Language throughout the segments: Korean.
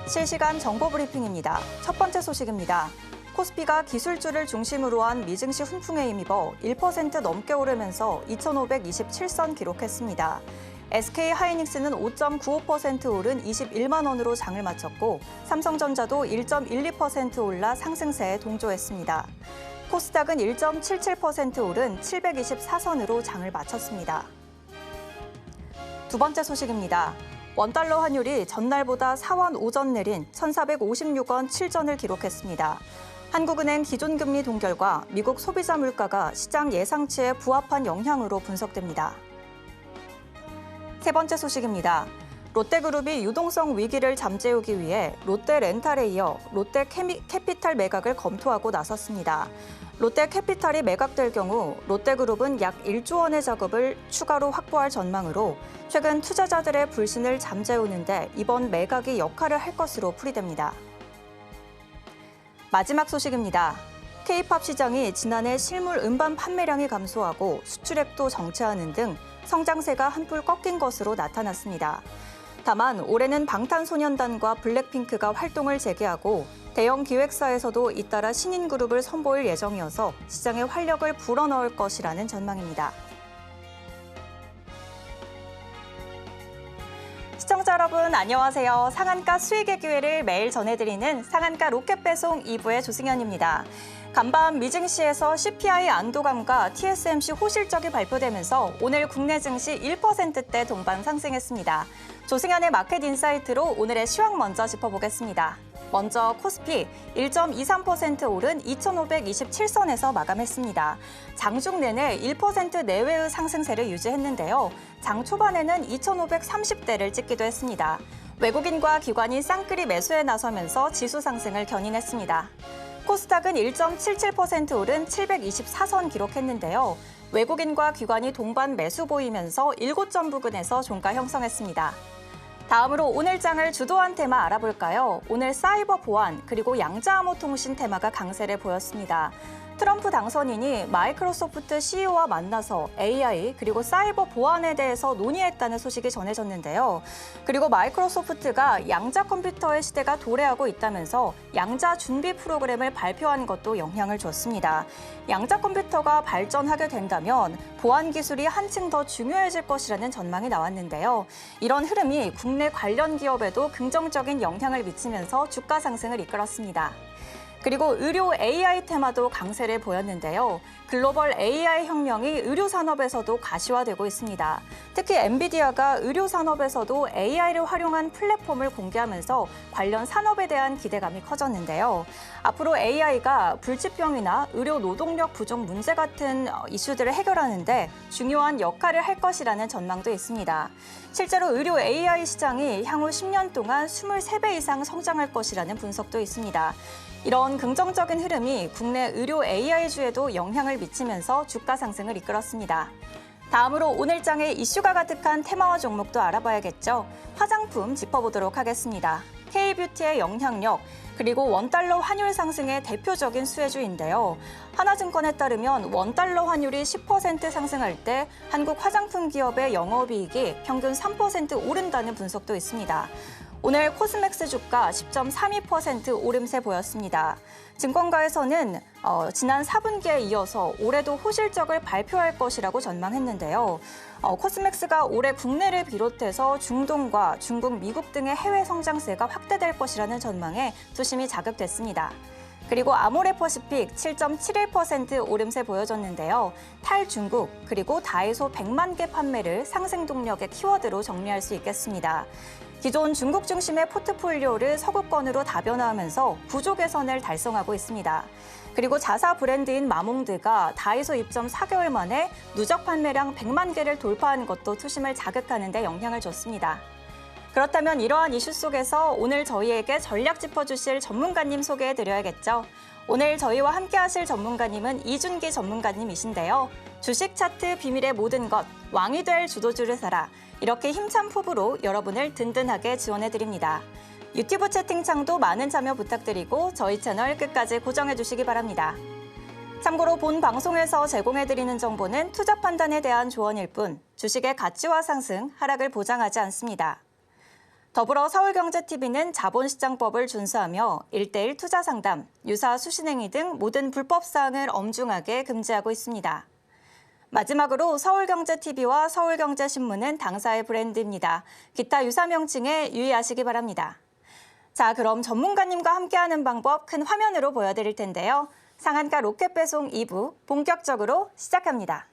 실시간 정보 브리핑입니다. 첫 번째 소식입니다. 코스피가 기술주를 중심으로 한 미증시 훈풍에 힘입어 1% 넘게 오르면서 2,527선 기록했습니다. SK하이닉스는 5.95% 오른 21만 원으로 장을 마쳤고 삼성전자도 1.12% 올라 상승세에 동조했습니다. 코스닥은 1.77% 오른 724선으로 장을 마쳤습니다. 두 번째 소식입니다. 원달러 환율이 전날보다 4원 5전 내린 1,456원 7전을 기록했습니다. 한국은행 기존금리 동결과 미국 소비자 물가가 시장 예상치에 부합한 영향으로 분석됩니다. 세 번째 소식입니다. 롯데그룹이 유동성 위기를 잠재우기 위해 롯데렌탈에 이어 롯데캐피탈 매각을 검토하고 나섰습니다. 롯데캐피탈이 매각될 경우 롯데그룹은 약 1조 원의 자금을 추가로 확보할 전망으로 최근 투자자들의 불신을 잠재우는 데 이번 매각이 역할을 할 것으로 풀이됩니다. 마지막 소식입니다. K-팝 시장이 지난해 실물 음반 판매량이 감소하고 수출액도 정체하는 등 성장세가 한풀 꺾인 것으로 나타났습니다. 다만 올해는 방탄소년단과 블랙핑크가 활동을 재개하고 대형 기획사에서도 잇따라 신인 그룹을 선보일 예정이어서 시장에 활력을 불어넣을 것이라는 전망입니다. 시청자 여러분 안녕하세요. 상한가 수익의 기회를 매일 전해드리는 상한가 로켓 배송 2부의 조승현입니다. 간밤 미증시에서 CPI 안도감과 TSMC 호실적이 발표되면서 오늘 국내 증시 1%대 동반 상승했습니다. 조승현의 마켓 인사이트로 오늘의 시황 먼저 짚어보겠습니다. 먼저 코스피 1.23% 오른 2,527선에서 마감했습니다. 장중 내내 1% 내외의 상승세를 유지했는데요. 장 초반에는 2,530대를 찍기도 했습니다. 외국인과 기관이 쌍끌이 매수에 나서면서 지수 상승을 견인했습니다. 코스닥은 1.77% 오른 724선 기록했는데요. 외국인과 기관이 동반 매수 보이면서 7점 부근에서 종가 형성했습니다. 다음으로 오늘 장을 주도한 테마 알아볼까요? 오늘 사이버 보안 그리고 양자암호통신 테마가 강세를 보였습니다. 트럼프 당선인이 마이크로소프트 CEO와 만나서 AI 그리고 사이버 보안에 대해서 논의했다는 소식이 전해졌는데요. 그리고 마이크로소프트가 양자 컴퓨터의 시대가 도래하고 있다면서 양자 준비 프로그램을 발표한 것도 영향을 줬습니다. 양자 컴퓨터가 발전하게 된다면 보안 기술이 한층 더 중요해질 것이라는 전망이 나왔는데요. 이런 흐름이 국내 관련 기업에도 긍정적인 영향을 미치면서 주가 상승을 이끌었습니다. 그리고 의료 AI 테마도 강세를 보였는데요. 글로벌 AI 혁명이 의료 산업에서도 가시화되고 있습니다. 특히 엔비디아가 의료 산업에서도 AI를 활용한 플랫폼을 공개하면서 관련 산업에 대한 기대감이 커졌는데요. 앞으로 AI가 불치병이나 의료 노동력 부족 문제 같은 이슈들을 해결하는 데 중요한 역할을 할 것이라는 전망도 있습니다. 실제로 의료 AI 시장이 향후 10년 동안 23배 이상 성장할 것이라는 분석도 있습니다. 이런 긍정적인 흐름이 국내 의료 AI주에도 영향을 미치면서 주가 상승을 이끌었습니다. 다음으로 오늘 장에 이슈가 가득한 테마와 종목도 알아봐야겠죠. 화장품 짚어보도록 하겠습니다. K뷰티의 영향력, 그리고 원달러 환율 상승의 대표적인 수혜주인데요. 하나증권에 따르면 원달러 환율이 10% 상승할 때 한국 화장품 기업의 영업이익이 평균 3% 오른다는 분석도 있습니다. 오늘 코스맥스 주가 10.32% 오름세 보였습니다. 증권가에서는 지난 4분기에 이어서 올해도 호실적을 발표할 것이라고 전망했는데요. 코스맥스가 올해 국내를 비롯해서 중동과 중국, 미국 등의 해외 성장세가 확대될 것이라는 전망에 투심이 자극됐습니다. 그리고 아모레퍼시픽 7.71% 오름세 보여줬는데요. 탈중국 그리고 다이소 100만 개 판매를 상승 동력의 키워드로 정리할 수 있겠습니다. 기존 중국 중심의 포트폴리오를 서구권으로 다변화하면서 구조 개선을 달성하고 있습니다. 그리고 자사 브랜드인 마몽드가 다이소 입점 4개월 만에 누적 판매량 100만 개를 돌파한 것도 투심을 자극하는 데 영향을 줬습니다. 그렇다면 이러한 이슈 속에서 오늘 저희에게 전략 짚어주실 전문가님 소개해드려야겠죠. 오늘 저희와 함께하실 전문가님은 이준기 전문가님이신데요. 주식 차트 비밀의 모든 것, 왕이 될 주도주를 사라. 이렇게 힘찬 포부로 여러분을 든든하게 지원해드립니다. 유튜브 채팅창도 많은 참여 부탁드리고 저희 채널 끝까지 고정해주시기 바랍니다. 참고로 본 방송에서 제공해드리는 정보는 투자 판단에 대한 조언일 뿐 주식의 가치와 상승, 하락을 보장하지 않습니다. 더불어 서울경제TV는 자본시장법을 준수하며 1:1 투자 상담, 유사 수신행위 등 모든 불법 사항을 엄중하게 금지하고 있습니다. 마지막으로 서울경제TV와 서울경제신문은 당사의 브랜드입니다. 기타 유사 명칭에 유의하시기 바랍니다. 자, 그럼 전문가님과 함께하는 방법 큰 화면으로 보여드릴 텐데요. 상한가 로켓 배송 2부 본격적으로 시작합니다.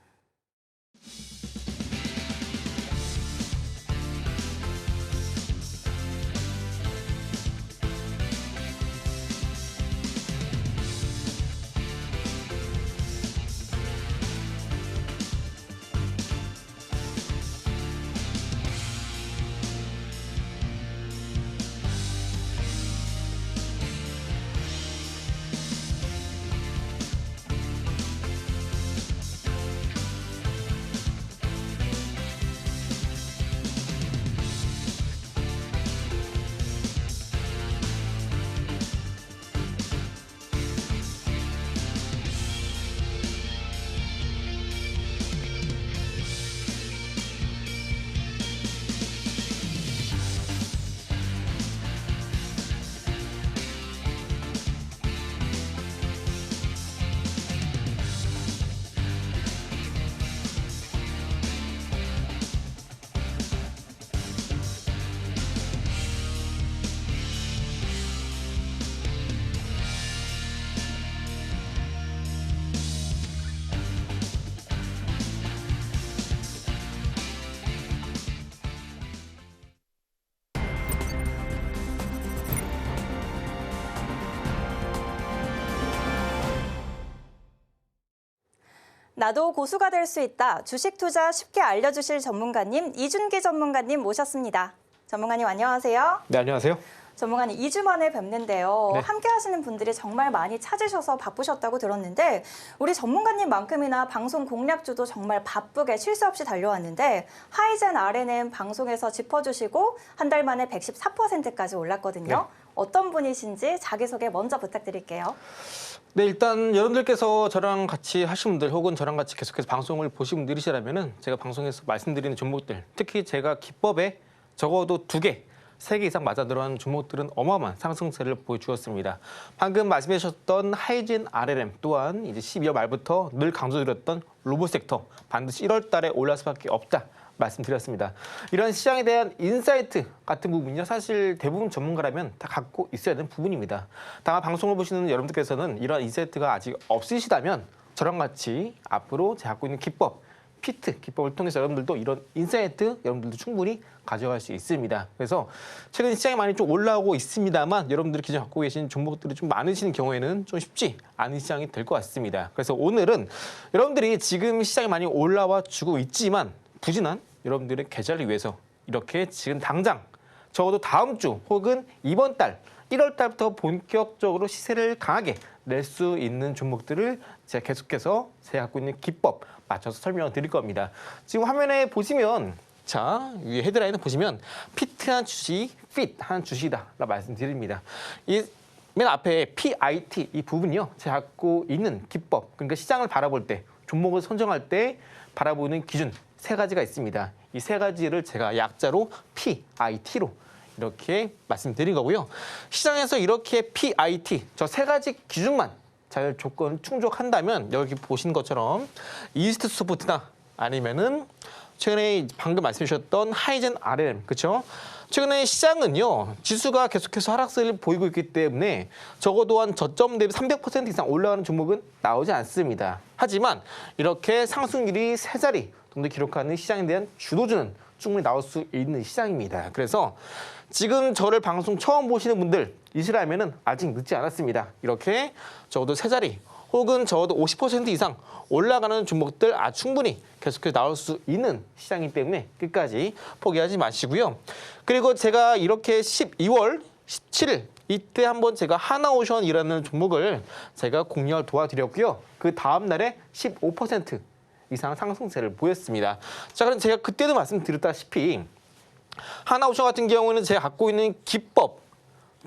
나도 고수가 될 수 있다. 주식 투자 쉽게 알려주실 전문가님 이준기 전문가님 모셨습니다. 전문가님 안녕하세요. 네, 안녕하세요. 전문가님 2주 만에 뵙는데요. 네. 함께 하시는 분들이 정말 많이 찾으셔서 바쁘셨다고 들었는데 우리 전문가님만큼이나 방송 공략주도 정말 바쁘게 쉴 새 없이 달려왔는데 하이젠 RNM 방송에서 짚어주시고 한 달 만에 114%까지 올랐거든요. 네. 어떤 분이신지 자기소개 먼저 부탁드릴게요. 네, 일단 여러분들께서 저랑 같이 하신 분들 혹은 저랑 같이 계속해서 방송을 보신 분들이시라면은 제가 방송에서 말씀드리는 종목들, 특히 제가 기법에 적어도 2개, 3개 이상 맞아 들어간 종목들은 어마어마한 상승세를 보여주었습니다. 방금 말씀해 주셨던 하이젠 RLM 또한 이제 12월 말부터 늘 강조드렸던 로봇 섹터 반드시 1월 달에 올라갈 수밖에 없다. 말씀드렸습니다. 이런 시장에 대한 인사이트 같은 부분이요. 사실 대부분 전문가라면 다 갖고 있어야 되는 부분입니다. 다만 방송을 보시는 여러분들께서는 이런 인사이트가 아직 없으시다면 저랑 같이 앞으로 제가 갖고 있는 기법, 피트 기법을 통해서 여러분들도 이런 인사이트 여러분들도 충분히 가져갈 수 있습니다. 그래서 최근 시장이 많이 좀 올라오고 있습니다만 여러분들이 기존 갖고 계신 종목들이 좀 많으시는 경우에는 좀 쉽지 않은 시장이 될 것 같습니다. 그래서 오늘은 여러분들이 지금 시장이 많이 올라와 주고 있지만 부진한 여러분들의 계좌를 위해서 이렇게 지금 당장 적어도 다음 주 혹은 이번 달 1월 달부터 본격적으로 시세를 강하게 낼 수 있는 종목들을 제가 계속해서 제가 갖고 있는 기법 맞춰서 설명을 드릴 겁니다. 지금 화면에 보시면 자 위에 헤드라인을 보시면 피트한 주식, 핏한 주식이다라고 말씀드립니다. 이 맨 앞에 PIT 이 부분이요. 제가 갖고 있는 기법 그러니까 시장을 바라볼 때 종목을 선정할 때 바라보는 기준 3가지가 있습니다. 이 3가지를 제가 약자로 PIT로 이렇게 말씀드린 거고요. 시장에서 이렇게 PIT 저 3가지 기준만 잘 조건 충족한다면 여기 보시는 것처럼 이스트 소프트나 아니면은 최근에 방금 말씀해 주셨던 하이젠 RLM 그렇죠? 최근에 시장은요 지수가 계속해서 하락세를 보이고 있기 때문에 적어도 한 저점 대비 300% 이상 올라가는 종목은 나오지 않습니다. 하지만 이렇게 상승률이 3자리 정도 기록하는 시장에 대한 주도주는 충분히 나올 수 있는 시장입니다. 그래서 지금 저를 방송 처음 보시는 분들이시라면은 아직 늦지 않았습니다. 이렇게 적어도 3자리 혹은 적어도 50% 이상 올라가는 종목들 충분히 계속해서 나올 수 있는 시장이기 때문에 끝까지 포기하지 마시고요. 그리고 제가 이렇게 12월 17일 이때 한번 제가 하나오션이라는 종목을 제가 공략을 도와드렸고요. 그 다음 날에 15% 이상 상승세를 보였습니다. 자, 그럼 제가 그때도 말씀드렸다시피 하나오션 같은 경우는 제가 갖고 있는 기법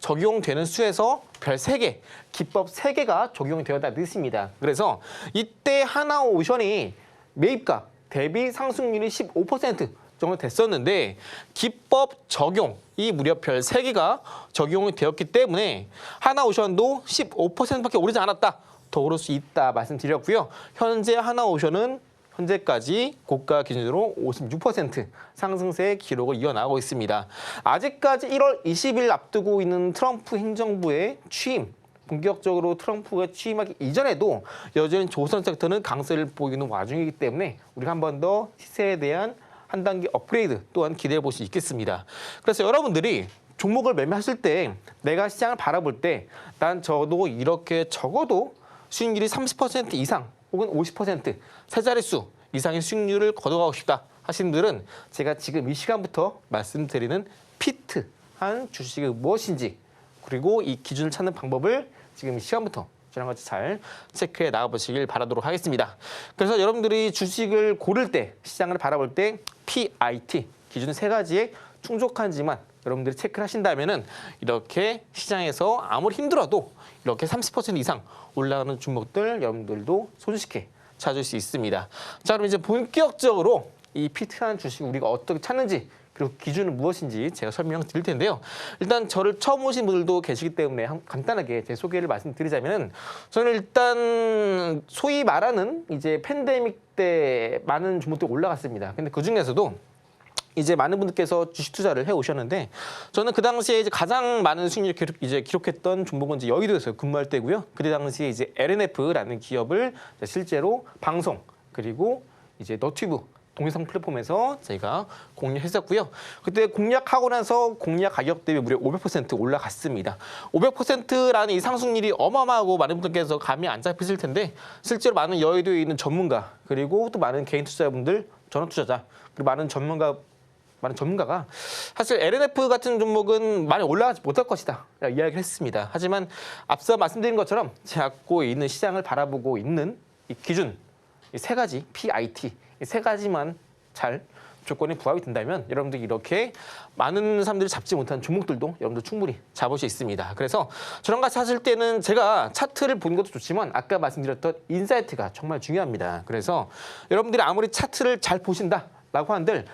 적용되는 수에서 별 3개, 기법 3개가 적용이 되었다는 뜻입니다. 그래서 이때 하나오션이 매입가 대비 상승률이 15% 정도 됐었는데 기법 적용이 무려 별 3개가 적용이 되었기 때문에 하나오션도 15%밖에 오르지 않았다. 더 오를 수 있다 말씀드렸고요. 현재 하나오션은 현재까지 고가 기준으로 56% 상승세의 기록을 이어나가고 있습니다. 아직까지 1월 20일 앞두고 있는 트럼프 행정부의 취임, 본격적으로 트럼프가 취임하기 이전에도 여전히 조선 섹터는 강세를 보이는 와중이기 때문에 우리가 한 번 더 시세에 대한 한 단계 업그레이드 또한 기대해 볼 수 있겠습니다. 그래서 여러분들이 종목을 매매하실 때 내가 시장을 바라볼 때 난 저도 이렇게 적어도 수익률이 30% 이상 혹은 50% 세 자릿수 이상의 수익률을 거둬가고 싶다 하시는 분들은 제가 지금 이 시간부터 말씀드리는 피트한 주식이 무엇인지 그리고 이 기준을 찾는 방법을 지금 이 시간부터 저랑 같이 잘 체크해 나가보시길 바라도록 하겠습니다. 그래서 여러분들이 주식을 고를 때 시장을 바라볼 때 PIT 기준 3가지에 충족한지만 여러분들이 체크를 하신다면은 이렇게 시장에서 아무리 힘들어도 이렇게 30% 이상 올라가는 종목들 여러분들도 손쉽게 찾을 수 있습니다. 자, 그럼 이제 본격적으로 이 피트한 주식 우리가 어떻게 찾는지 그리고 기준은 무엇인지 제가 설명드릴 텐데요. 일단 저를 처음 오신 분들도 계시기 때문에 간단하게 제 소개를 말씀드리자면 저는 일단 소위 말하는 이제 팬데믹 때 많은 종목들이 올라갔습니다. 근데 그 중에서도 이제 많은 분들께서 주식 투자를 해 오셨는데 저는 그 당시에 이제 가장 많은 수익률을 기록했던 종목은 이제 여의도에서 근무할 때고요. 그때 당시에 이제 LNF라는 기업을 실제로 방송 그리고 이제 너튜브 동영상 플랫폼에서 제가 공략했었고요. 그때 공략하고 나서 공략 가격 대비 무려 500% 올라갔습니다. 500%라는 이 상승률이 어마어마하고 많은 분들께서 감이 안 잡히실 텐데 실제로 많은 여의도에 있는 전문가 그리고 또 많은 개인 투자자분들, 전업 투자자 그리고 많은 전문가가 사실 LNF 같은 종목은 많이 올라가지 못할 것이다 이야기를 했습니다. 하지만 앞서 말씀드린 것처럼 제가 갖고 있는 시장을 바라보고 있는 이 기준 이 3가지 PIT 이 3가지만 잘 조건이 부합이 된다면 여러분들이 이렇게 많은 사람들이 잡지 못한 종목들도 여러분들 충분히 잡을 수 있습니다. 그래서 저랑 같이 하실 때는 제가 차트를 보는 것도 좋지만 아까 말씀드렸던 인사이트가 정말 중요합니다. 그래서 여러분들이 아무리 차트를 잘 보신다라고 한들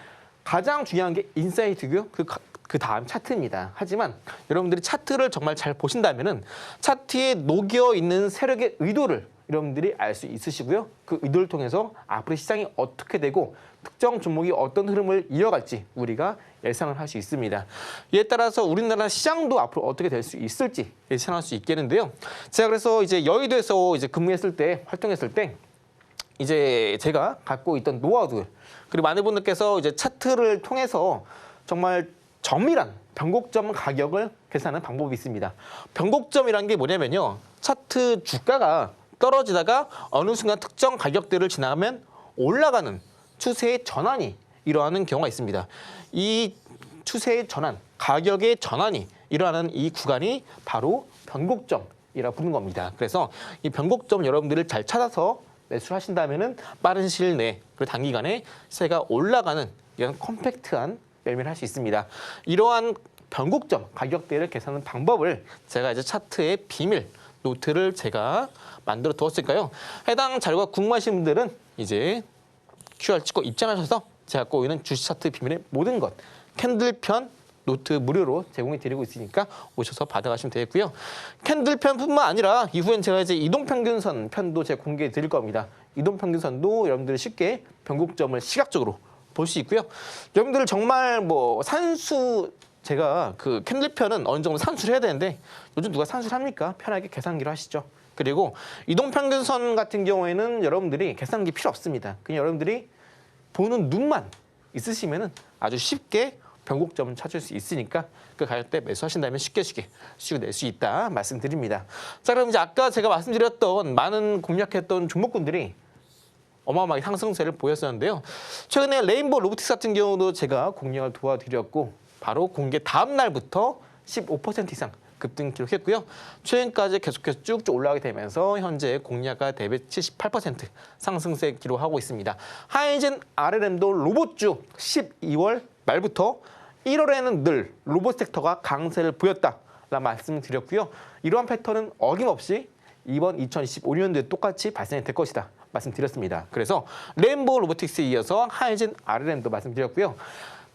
가장 중요한 게 인사이트고요. 그 다음 차트입니다. 하지만 여러분들이 차트를 정말 잘 보신다면은 차트에 녹여 있는 세력의 의도를 여러분들이 알 수 있으시고요. 그 의도를 통해서 앞으로 시장이 어떻게 되고 특정 종목이 어떤 흐름을 이어갈지 우리가 예상을 할 수 있습니다. 이에 따라서 우리나라 시장도 앞으로 어떻게 될 수 있을지 예상할 수 있겠는데요. 제가 그래서 이제 여의도에서 이제 근무했을 때 활동했을 때 이제 제가 갖고 있던 노하우들 그리고 많은 분들께서 이제 차트를 통해서 정말 정밀한 변곡점 가격을 계산하는 방법이 있습니다. 변곡점이라는 게 뭐냐면요. 차트 주가가 떨어지다가 어느 순간 특정 가격대를 지나가면 올라가는 추세의 전환이 일어나는 경우가 있습니다. 이 추세의 전환, 가격의 전환이 일어나는 이 구간이 바로 변곡점이라고 부르는 겁니다. 그래서 이 변곡점 여러분들을 잘 찾아서 매수를 하신다면은 빠른 시일 내에 그리고 단기간에 시세가 올라가는 이런 컴팩트한 매매를 할 수 있습니다. 이러한 변곡점 가격대를 계산하는 방법을 제가 이제 차트의 비밀 노트를 제가 만들어 두었으니까요. 해당 자료가 궁금하신 분들은 이제 QR 찍고 입장하셔서 제가 갖고 있는 주식 차트 비밀의 모든 것 캔들편 노트 무료로 제공해 드리고 있으니까 오셔서 받아가시면 되겠고요. 캔들편뿐만 아니라 이후엔 제가 이제 이동평균선 편도 제가 공개해 드릴 겁니다. 이동평균선도 여러분들이 쉽게 변곡점을 시각적으로 볼 수 있고요. 여러분들 정말 뭐 산수 제가 그 캔들편은 어느 정도 산수를 해야 되는데 요즘 누가 산수를 합니까? 편하게 계산기로 하시죠. 그리고 이동평균선 같은 경우에는 여러분들이 계산기 필요 없습니다. 그냥 여러분들이 보는 눈만 있으시면은 아주 쉽게 변곡점을 찾을 수 있으니까 그 가격대 매수하신다면 쉽게 수익을 낼 수 있다 말씀드립니다. 자, 그럼 이제 아까 제가 말씀드렸던 많은 공략했던 종목군들이 어마어마하게 상승세를 보였었는데요. 최근에 레인보우 로보틱스 같은 경우도 제가 공략을 도와드렸고 바로 공개 다음 날부터 15% 이상 급등 기록했고요. 최근까지 계속해서 쭉쭉 올라가게 되면서 현재 공략가 대비 78% 상승세 기록하고 있습니다. 하이젠 RLM도 로봇주 12월 말부터 1월에는 늘 로봇 섹터가 강세를 보였다라는 말씀을 드렸고요. 이러한 패턴은 어김없이 이번 2025년도에 똑같이 발생이 될 것이다 말씀드렸습니다. 그래서 레인보우 로보틱스에 이어서 하이젠 RLM도 말씀드렸고요.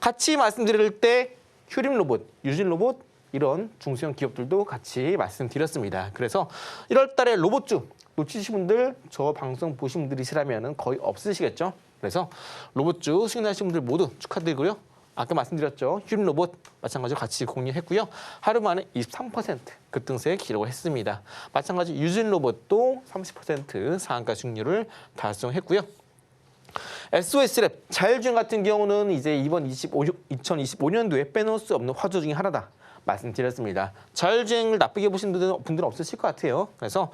같이 말씀드릴 때 휴림 로봇, 유진 로봇 이런 중소형 기업들도 같이 말씀드렸습니다. 그래서 1월 달에 로봇주 놓치신 분들 저 방송 보신 분들이시라면 거의 없으시겠죠. 그래서 로봇주 수익나신 분들 모두 축하드리고요. 아까 말씀드렸죠. 휴림 로봇 마찬가지로 같이 공유했고요. 하루 만에 23% 급등세 기록을 했습니다. 마찬가지 유진 로봇도 30% 상한가 수익률을 달성했고요. SOS랩 자율주행 같은 경우는 이제 이번 2025년도에 빼놓을 수 없는 화두 중에 하나다. 말씀드렸습니다. 자율주행을 나쁘게 보신 분들은 없으실 것 같아요. 그래서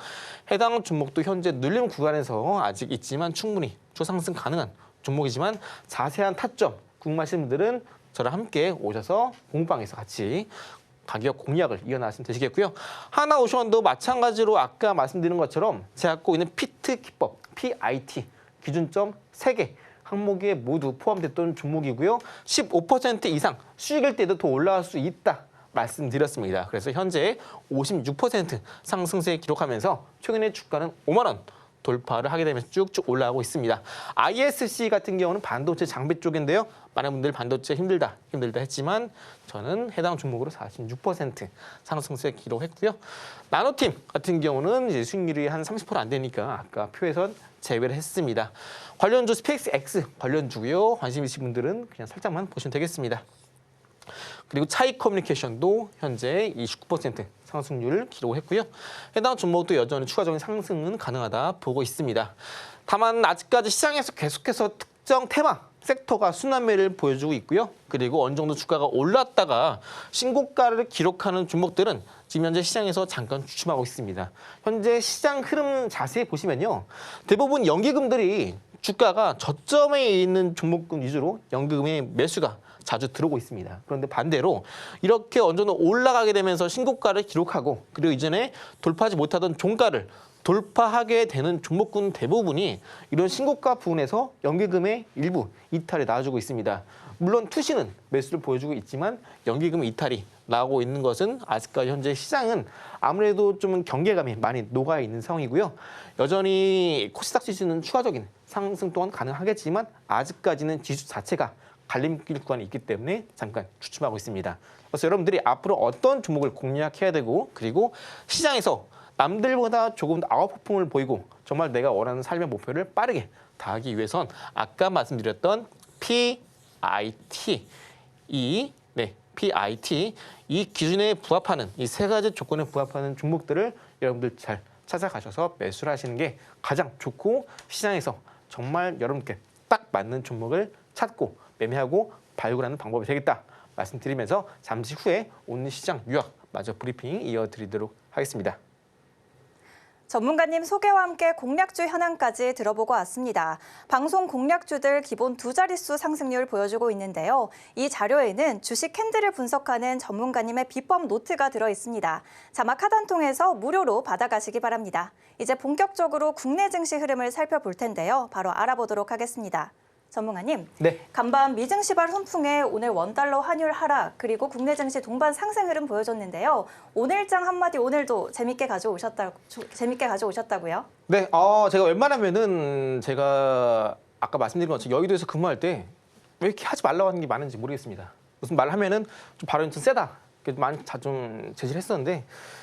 해당 종목도 현재 눌림 구간에서 아직 있지만 충분히 초상승 가능한 종목이지만 자세한 타점 궁금하신 분들은 저랑 함께 오셔서 공방에서 같이 가격 공략을 이어나가시면 되시겠고요. 하나오션도 마찬가지로 아까 말씀드린 것처럼 제가 갖고 있는 피트 기법, PIT 기준점 3개 항목에 모두 포함됐던 종목이고요. 15% 이상 수익일 때도 더 올라갈 수 있다. 말씀드렸습니다. 그래서 현재 56% 상승세 기록하면서 최근에 주가는 5만 원 돌파를 하게 되면서 쭉쭉 올라가고 있습니다. ISC 같은 경우는 반도체 장비 쪽인데요. 많은 분들이 반도체 힘들다 했지만 저는 해당 종목으로 46% 상승세 기록했고요. 나노팀 같은 경우는 이제 수익률이 한 30% 안 되니까 아까 표에선 제외를 했습니다. 관련주 스페이스 X 관련주고요. 관심 있으신 분들은 그냥 살짝만 보시면 되겠습니다. 그리고 차이 커뮤니케이션도 현재 29% 상승률을 기록했고요. 해당 종목도 여전히 추가적인 상승은 가능하다 보고 있습니다. 다만 아직까지 시장에서 계속해서 특정 테마, 섹터가 순환매를 보여주고 있고요. 그리고 어느 정도 주가가 올랐다가 신고가를 기록하는 종목들은 지금 현재 시장에서 잠깐 주춤하고 있습니다. 현재 시장 흐름 자세히 보시면요. 대부분 연기금들이 주가가 저점에 있는 종목군 위주로 연기금의 매수가 자주 들어오고 있습니다. 그런데 반대로 이렇게 어느 정도 올라가게 되면서 신고가를 기록하고 그리고 이전에 돌파하지 못하던 종가를 돌파하게 되는 종목군 대부분이 이런 신고가 부분에서 연기금의 일부 이탈이 나와주고 있습니다. 물론 투시는 매수를 보여주고 있지만 연기금 이탈이 나오고 있는 것은 아직까지 현재 시장은 아무래도 좀 경계감이 많이 녹아 있는 상황이고요. 여전히 코스닥 지수는 추가적인 상승 또한 가능하겠지만 아직까지는 지수 자체가 갈림길 구간이 있기 때문에 잠깐 주춤하고 있습니다. 그래서 여러분들이 앞으로 어떤 종목을 공략해야 되고 그리고 시장에서 남들보다 조금 더 아웃퍼폼을 보이고 정말 내가 원하는 삶의 목표를 빠르게 다하기 위해선 아까 말씀드렸던 PIT PIT 이 기준에 부합하는 이 세 가지 조건에 부합하는 종목들을 여러분들 잘 찾아가셔서 매수를 하시는 게 가장 좋고 시장에서 정말 여러분께 딱 맞는 종목을 찾고 매매하고 발굴하는 방법이 되겠다 말씀드리면서 잠시 후에 오늘 시장 유학 마저 브리핑 이어드리도록 하겠습니다. 전문가님 소개와 함께 공략주 현황까지 들어보고 왔습니다. 방송 공략주들 기본 두 자릿수 상승률 보여주고 있는데요. 이 자료에는 주식 캔들을 분석하는 전문가님의 비법 노트가 들어 있습니다. 자막 하단 통해서 무료로 받아가시기 바랍니다. 이제 본격적으로 국내 증시 흐름을 살펴볼 텐데요. 바로 알아보도록 하겠습니다. 전문가님, 네. 간밤 미증 시발 훈풍에 오늘 원달러 환율 하락 그리고 국내 증시 동반 상승 흐름 보여줬는데요. 오늘장 한마디 오늘도 재밌게 가져오셨다고요? 네, 제가 웬만하면은 제가 아까 말씀드린 것처럼 여의도에서 근무할 때 왜 이렇게 하지 말라고 하는 게 많은지 모르겠습니다. 무슨 말 하면은 좀 발언이 좀 세다. 많이 좀 제시를 했었는데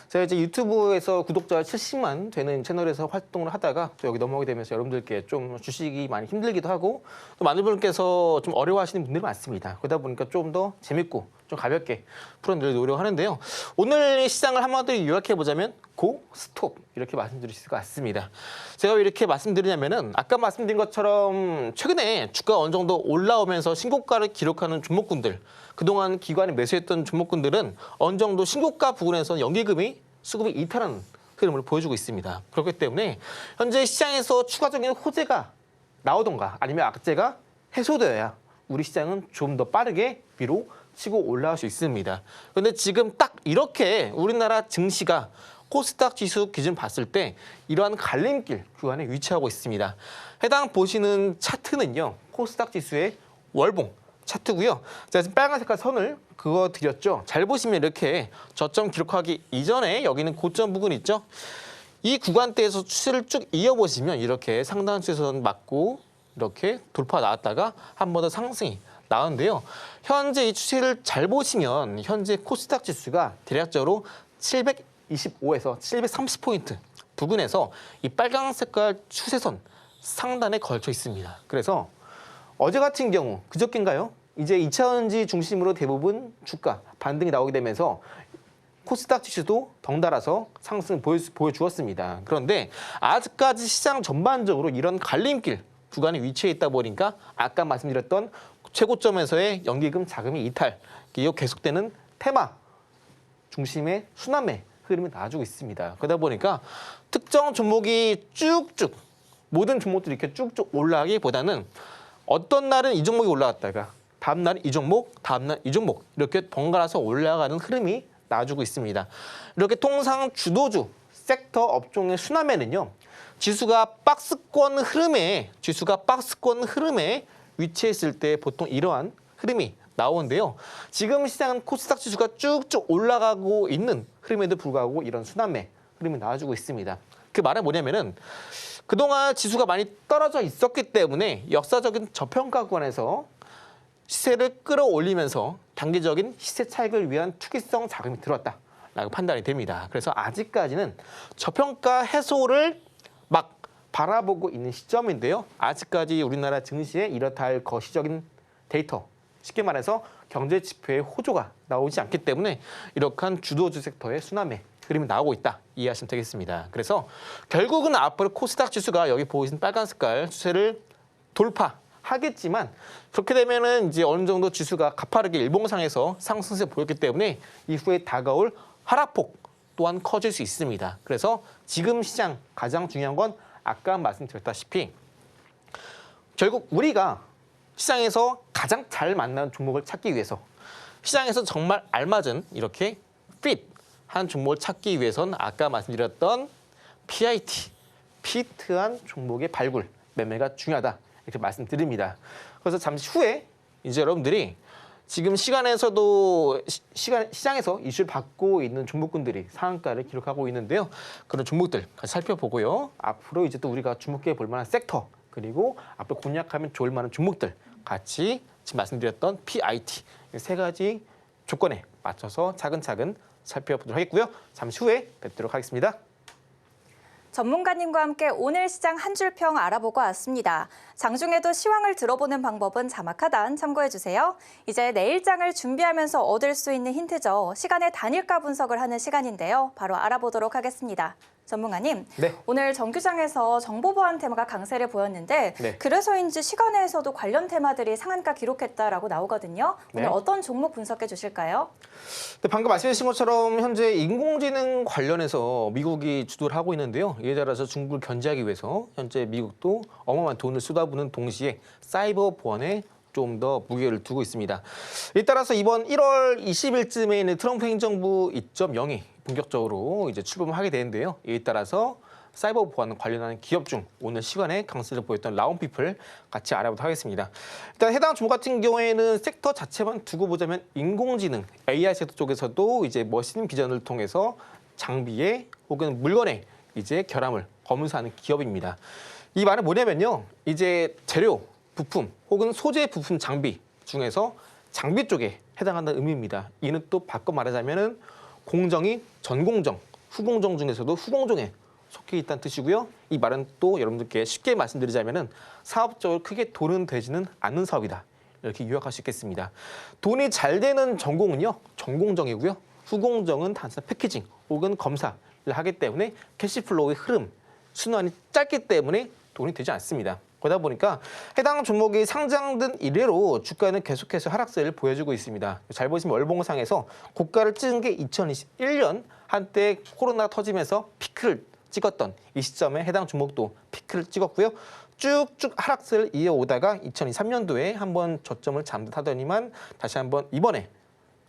제가 이제 유튜브에서 구독자 70만 되는 채널에서 활동을 하다가 또 여기 넘어오게 되면서 여러분들께 좀 주식이 많이 힘들기도 하고 또 많은 분께서 좀 어려워하시는 분들이 많습니다. 그러다 보니까 좀 더 재밌고 좀 가볍게 풀어내려 노력하는데요. 오늘 시장을 한마디로 요약해 보자면 고 스톱 이렇게 말씀드릴 수 있을 것 같습니다. 제가 왜 이렇게 말씀드리냐면은 아까 말씀드린 것처럼 최근에 주가가 어느 정도 올라오면서 신고가를 기록하는 종목군들 그동안 기관이 매수했던 종목군들은 어느 정도 신고가 부분에서 연기금이 수급이 이탈하는 흐름을 보여주고 있습니다. 그렇기 때문에 현재 시장에서 추가적인 호재가 나오던가 아니면 악재가 해소되어야 우리 시장은 좀 더 빠르게 위로 치고 올라갈 수 있습니다. 그런데 지금 딱 이렇게 우리나라 증시가 코스닥 지수 기준 봤을 때 이러한 갈림길 구간에 위치하고 있습니다. 해당 보시는 차트는요. 코스닥 지수의 월봉 차트고요. 제가 지금 빨간 색깔 선을 그어드렸죠. 잘 보시면 이렇게 저점 기록하기 이전에 여기는 고점 부분 있죠. 이 구간대에서 추세를 쭉 이어보시면 이렇게 상단 추세선 맞고 이렇게 돌파 나왔다가 한 번 더 상승이 나오는데요. 현재 이 추세를 잘 보시면 현재 코스닥 지수가 대략적으로 725에서 730포인트 부근에서 이 빨강 색깔 추세선 상단에 걸쳐 있습니다. 그래서 어제 같은 경우 그저께인가요? 이제 2차전지 중심으로 대부분 주가 반등이 나오게 되면서 코스닥 지수도 덩달아서 상승 보여주었습니다. 그런데 아직까지 시장 전반적으로 이런 갈림길 구간에 위치해 있다 보니까 아까 말씀드렸던 최고점에서의 연기금 자금이 이탈, 이어 계속되는 테마 중심의 순환매 흐름이 나와주고 있습니다. 그러다 보니까 특정 종목이 쭉쭉 모든 종목들이 이렇게 쭉쭉 올라가기보다는 어떤 날은 이 종목이 올라갔다가 다음 날은 이 종목, 다음 날 이 종목 이렇게 번갈아서 올라가는 흐름이 나와주고 있습니다. 이렇게 통상 주도주 섹터 업종의 순환매는요. 지수가 박스권 흐름에 위치했을 때 보통 이러한 흐름이 나오는데요. 지금 시장은 코스닥 지수가 쭉쭉 올라가고 있는 흐름에도 불구하고 이런 순환매 흐름이 나와주고 있습니다. 그 말은 뭐냐면은 그동안 지수가 많이 떨어져 있었기 때문에 역사적인 저평가 구간에서 시세를 끌어올리면서 단기적인 시세 차익을 위한 투기성 자금이 들어왔다라고 판단이 됩니다. 그래서 아직까지는 저평가 해소를 막 바라보고 있는 시점인데요. 아직까지 우리나라 증시에 이렇다 할 거시적인 데이터, 쉽게 말해서 경제 지표의 호조가 나오지 않기 때문에 이러한 주도주 섹터의 순환매 흐름이 나오고 있다 이해하시면 되겠습니다. 그래서 결국은 앞으로 코스닥 지수가 여기 보이신 빨간 색깔 추세를 돌파하겠지만 그렇게 되면은 이제 어느 정도 지수가 가파르게 일봉상에서 상승세 보였기 때문에 이후에 다가올 하락폭 또한 커질 수 있습니다. 그래서 지금 시장 가장 중요한 건 아까 말씀드렸다시피 결국 우리가 시장에서 가장 잘 맞는 종목을 찾기 위해서 시장에서 정말 알맞은 이렇게 한 종목을 찾기 위해서는 아까 말씀드렸던 PIT, 피트한 종목의 발굴, 매매가 중요하다 이렇게 말씀드립니다. 그래서 잠시 후에 이제 여러분들이 지금 시장에서 이슈를 받고 있는 종목군들이 상한가를 기록하고 있는데요. 그런 종목들 같이 살펴보고요. 앞으로 이제 또 우리가 주목해 볼 만한 섹터 그리고 앞으로 공략하면 좋을 만한 종목들 같이 지금 말씀드렸던 PIT 세 가지 조건에 맞춰서 차근차근 살펴보도록 하겠고요. 잠시 후에 뵙도록 하겠습니다. 전문가님과 함께 오늘 시장 한 줄 평 알아보고 왔습니다. 장중에도 시황을 들어보는 방법은 자막 하단 참고해주세요. 이제 내일장을 준비하면서 얻을 수 있는 힌트죠. 시간의 단일가 분석을 하는 시간인데요. 바로 알아보도록 하겠습니다. 전문가님, 네. 오늘 정규장에서 정보 보완 테마가 강세를 보였는데 네. 그래서인지 시간에서도 관련 테마들이 상한가 기록했다라고 나오거든요. 오늘 네. 어떤 종목 분석해 주실까요? 네, 방금 말씀하신 것처럼 현재 인공지능 관련해서 미국이 주도를 하고 있는데요. 이에 따라서 중국을 견제하기 위해서 현재 미국도 어마어마한 돈을 쏟아부는 동시에 사이버 보안에 좀 더 무게를 두고 있습니다. 이에 따라서 이번 1월 20일쯤에 있는 트럼프 행정부 2.0이 본격적으로 이제 출범을 하게 되는데요. 이에 따라서 사이버 보안 관련한 기업 중 오늘 시간에 강세를 보였던 라운피플 같이 알아보도록 하겠습니다. 일단 해당 종목 같은 경우에는 섹터 자체만 두고 보자면 인공지능, AI 섹터 쪽에서도 이제 머신 비전을 통해서 장비에 혹은 물건에 이제 결함을 검사하는 기업입니다. 이 말은 뭐냐면요. 이제 재료, 부품 혹은 소재 부품 장비 중에서 장비 쪽에 해당한다는 의미입니다. 이는 또 바꿔 말하자면은 공정이 전공정, 후공정 중에서도 후공정에 속해 있다는 뜻이고요. 이 말은 또 여러분들께 쉽게 말씀드리자면은 사업적으로 크게 돈은 되지는 않는 사업이다. 이렇게 요약할 수 있겠습니다. 돈이 잘 되는 전공은요, 전공정이고요. 후공정은 단순한 패키징 혹은 검사를 하기 때문에 캐시플로우의 흐름, 순환이 짧기 때문에 돈이 되지 않습니다. 그러다 보니까 해당 종목이 상장된 이래로 주가는 계속해서 하락세를 보여주고 있습니다. 잘 보시면 월봉상에서 고가를 찍은 게 2021년 한때 코로나가 터지면서 피크를 찍었던 이 시점에 해당 종목도 피크를 찍었고요. 쭉쭉 하락세를 이어오다가 2023년도에 한번 저점을 잠듯하더니만 다시 한번 이번에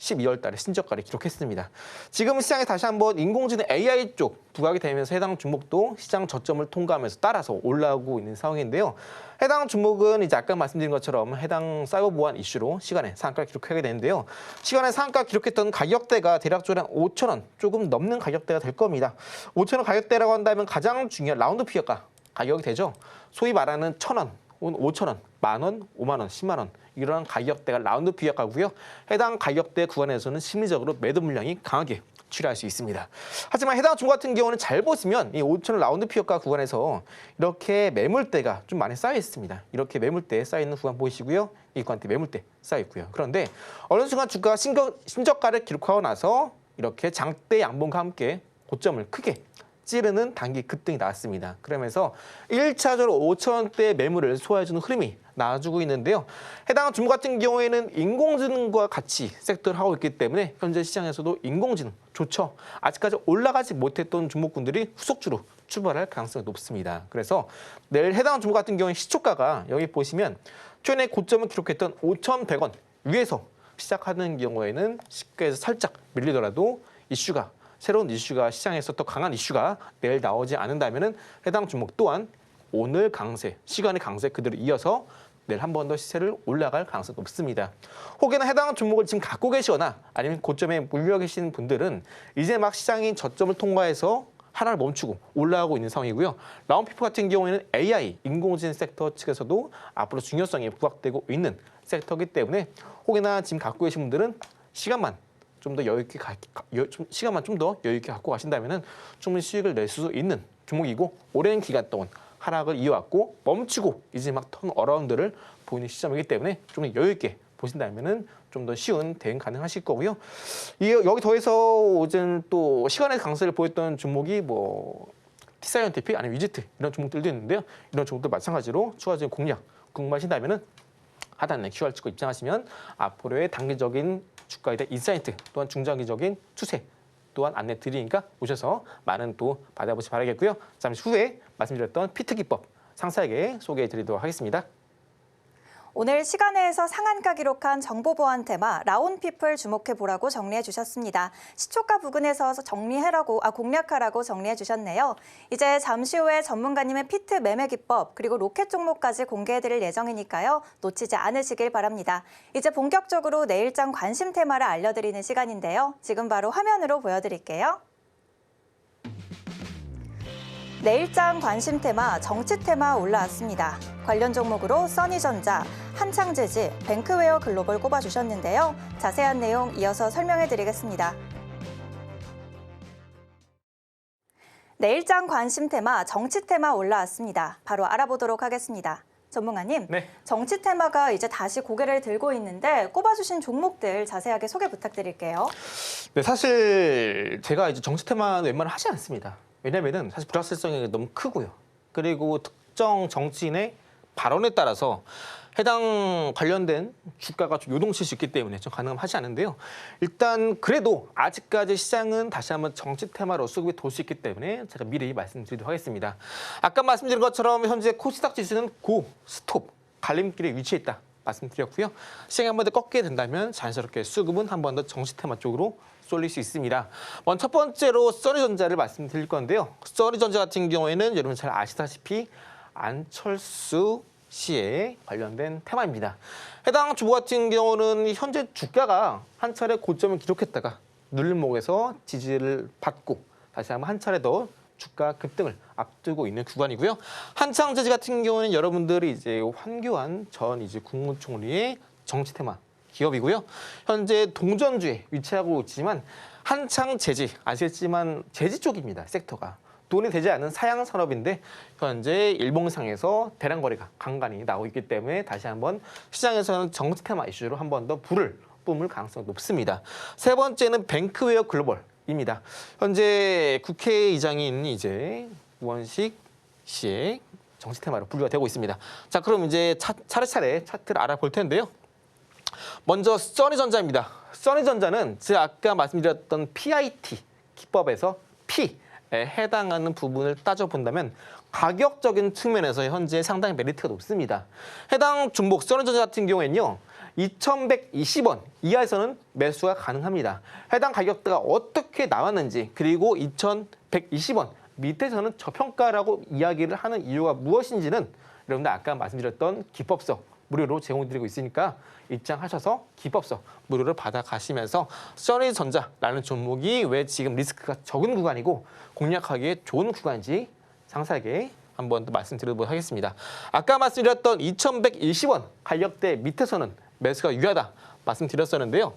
12월 달에 신저가를 기록했습니다. 지금 시장에 다시 한번 인공지능 AI 쪽 부각이 되면서 해당 종목도 시장 저점을 통과하면서 따라서 올라오고 있는 상황인데요. 해당 종목은 이제 아까 말씀드린 것처럼 해당 사이버 보안 이슈로 시간에 상한가를 기록하게 되는데요. 시간에 상한가 기록했던 가격대가 대략적으로 한 5천 원 조금 넘는 가격대가 될 겁니다. 5천 원 가격대라고 한다면 가장 중요한 라운드 피어가 가격이 되죠. 소위 말하는 1,000원, 5,000원, 10,000원, 50,000원, 10만 원 이런 가격대가 라운드 피어가고요. 해당 가격대 구간에서는 심리적으로 매도 물량이 강하게 출현할 수 있습니다. 하지만 해당 종목 같은 경우는 잘 보시면 이 5,000원 라운드 피어가 구간에서 이렇게 매물대가 좀 많이 쌓여 있습니다. 이렇게 매물대에 쌓여 있는 구간 보이시고요. 이 구간대 매물대 쌓여 있고요. 그런데 어느 순간 주가가 신저가를 기록하고 나서 이렇게 장대 양봉과 함께 고점을 크게 찌르는 단기 급등이 나왔습니다. 그러면서 1차적으로 5,000원대 매물을 소화해주는 흐름이 나와주고 있는데요. 해당 종목 같은 경우에는 인공지능과 같이 섹터를 하고 있기 때문에 현재 시장에서도 인공지능 좋죠. 아직까지 올라가지 못했던 종목군들이 후속주로 출발할 가능성이 높습니다. 그래서 내일 해당 종목 같은 경우에 시초가가 여기 보시면 최근에 고점을 기록했던 5,100원 위에서 시작하는 경우에는 시가에서 살짝 밀리더라도 새로운 이슈가 시장에서 더 강한 이슈가 내일 나오지 않는다면 해당 종목 또한 오늘 강세, 시간의 강세 그대로 이어서 내일 한 번 더 시세를 올라갈 가능성이 높습니다. 혹여나 해당 종목을 지금 갖고 계시거나 아니면 고점에 물려 계시는 분들은 이제 막 시장이 저점을 통과해서 하락을 멈추고 올라가고 있는 상황이고요. 라운피프 같은 경우에는 AI, 인공지능 섹터 측에서도 앞으로 중요성이 부각되고 있는 섹터이기 때문에 혹여나 지금 갖고 계신 분들은 시간만 좀 더 여유 있게 갖고 가신다면은 충분히 수익을 낼 수 있는 종목이고 오랜 기간 동안 하락을 이어왔고 멈추고 이제 막 턴 어라운드를 보이는 시점이기 때문에 좀 더 여유 있게 보신다면은 좀 더 쉬운 대응 가능하실 거고요. 여기 더해서 오전 또 시간의 강세를 보였던 종목이 뭐 T사이언티픽 아니면 위지트 이런 종목들도 있는데요. 이런 종목들 마찬가지로 추가적인 공략 궁금하신다면은 하단에 QR 찍고 입장하시면 앞으로의 단기적인 주가에 대한 인사이트 또한 중장기적인 추세 또한 안내 드리니까 오셔서 많은 또 받아보시 바라겠고요. 잠시 후에 말씀드렸던 피트 기법 상세하게 소개해 드리도록 하겠습니다. 오늘 시간에서 상한가 기록한 정보보안 테마 라온피플 주목해 보라고 정리해 주셨습니다. 시초가 부근에서 공략하라고 정리해 주셨네요. 이제 잠시 후에 전문가님의 피트 매매 기법 그리고 로켓 종목까지 공개해 드릴 예정이니까요. 놓치지 않으시길 바랍니다. 이제 본격적으로 내일장 관심 테마를 알려드리는 시간인데요. 지금 바로 화면으로 보여드릴게요. 내일장 관심 테마, 정치 테마 올라왔습니다. 관련 종목으로 써니전자, 한창재지, 뱅크웨어 글로벌 꼽아주셨는데요. 자세한 내용 이어서 설명해드리겠습니다. 내일장 관심 테마, 정치 테마 올라왔습니다. 바로 알아보도록 하겠습니다. 전문가님, 네. 정치 테마가 이제 다시 고개를 들고 있는데 꼽아주신 종목들 자세하게 소개 부탁드릴게요. 네, 사실 제가 이제 정치 테마는 웬만하면 하지 않습니다. 왜냐면은 사실 불확실성이 너무 크고요. 그리고 특정 정치인의 발언에 따라서 해당 관련된 주가가 좀 요동칠 수 있기 때문에 좀 가능하지 않은데요. 일단 그래도 아직까지 시장은 다시 한번 정치 테마로 수급이 돌 수 있기 때문에 제가 미리 말씀드리도록 하겠습니다. 아까 말씀드린 것처럼 현재 코스닥 지수는 고, 스톱, 갈림길에 위치해 있다 말씀드렸고요. 시장이 한 번 더 꺾게 된다면 자연스럽게 수급은 한 번 더 정치 테마 쪽으로 쏠릴 수 있습니다. 먼저 첫 번째로 써니전자를 말씀드릴 건데요. 써니전자 같은 경우에는 여러분 잘 아시다시피 안철수 씨에 관련된 테마입니다. 해당 주보 같은 경우는 현재 주가가 한 차례 고점을 기록했다가 눌림목에서 지지를 받고 다시 한번 한 차례 더 주가 급등을 앞두고 있는 구간이고요. 한창재지 같은 경우는 여러분들이 이제 황교안 전 이제 국무총리의 정치 테마 기업이고요. 현재 동전주에 위치하고 있지만 한창재지 아시겠지만 재지 쪽입니다. 섹터가. 돈이 되지 않는 사양 산업인데 현재 일봉상에서 대량 거래가 간간히 나오고 있기 때문에 다시 한번 시장에서는 정치 테마 이슈로 한 번 더 불을 뿜을 가능성이 높습니다. 세 번째는 뱅크웨어 글로벌입니다. 현재 국회의장인 이제 우원식 씨의 정치 테마로 분류가 되고 있습니다. 자, 그럼 이제 차례차례 차트를 알아볼 텐데요. 먼저 써니전자입니다. 써니전자는 제가 아까 말씀드렸던 PIT 기법에서 P에 해당하는 부분을 따져본다면 가격적인 측면에서 현재 상당히 메리트가 높습니다. 해당 종목 써니전자 같은 경우에는요. 2120원 이하에서는 매수가 가능합니다. 해당 가격대가 어떻게 나왔는지 그리고 2120원 밑에서는 저평가라고 이야기를 하는 이유가 무엇인지는 여러분들 아까 말씀드렸던 기법서 무료로 제공드리고 있으니까 입장하셔서 기법서 무료로 받아가시면서 써니전자라는 종목이 왜 지금 리스크가 적은 구간이고 공략하기에 좋은 구간인지 상세하게 한번 더 말씀드리도록 하겠습니다. 아까 말씀드렸던 2120원 가격대 밑에서는 매수가 유효하다 말씀드렸었는데요.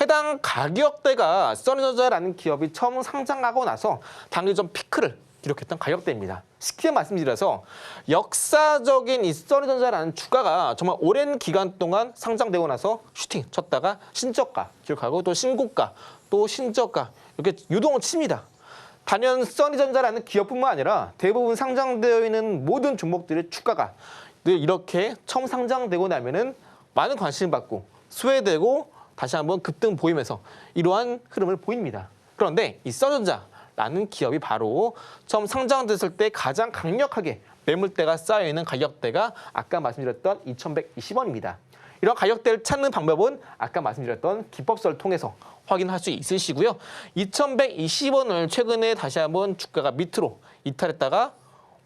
해당 가격대가 써니전자라는 기업이 처음 상장하고 나서 당일 좀 피크를 기록했던 가격대입니다. 쉽게 말씀드려서 역사적인 이 써니전자라는 주가가 정말 오랜 기간 동안 상장되고 나서 슈팅 쳤다가 신저가 기록하고 또 신고가 또 신저가 이렇게 유동을 칩니다. 단연 써니전자라는 기업뿐만 아니라 대부분 상장되어 있는 모든 종목들의 주가가 늘 이렇게 처음 상장되고 나면은 많은 관심을 받고 수혜되고 다시 한번 급등 보이면서 이러한 흐름을 보입니다. 그런데 이 써니전자라는 기업이 바로 처음 상장됐을 때 가장 강력하게 매물대가 쌓여있는 가격대가 아까 말씀드렸던 2120원입니다. 이런 가격대를 찾는 방법은 아까 말씀드렸던 기법서를 통해서 확인할 수 있으시고요. 2120원을 최근에 다시 한번 주가가 밑으로 이탈했다가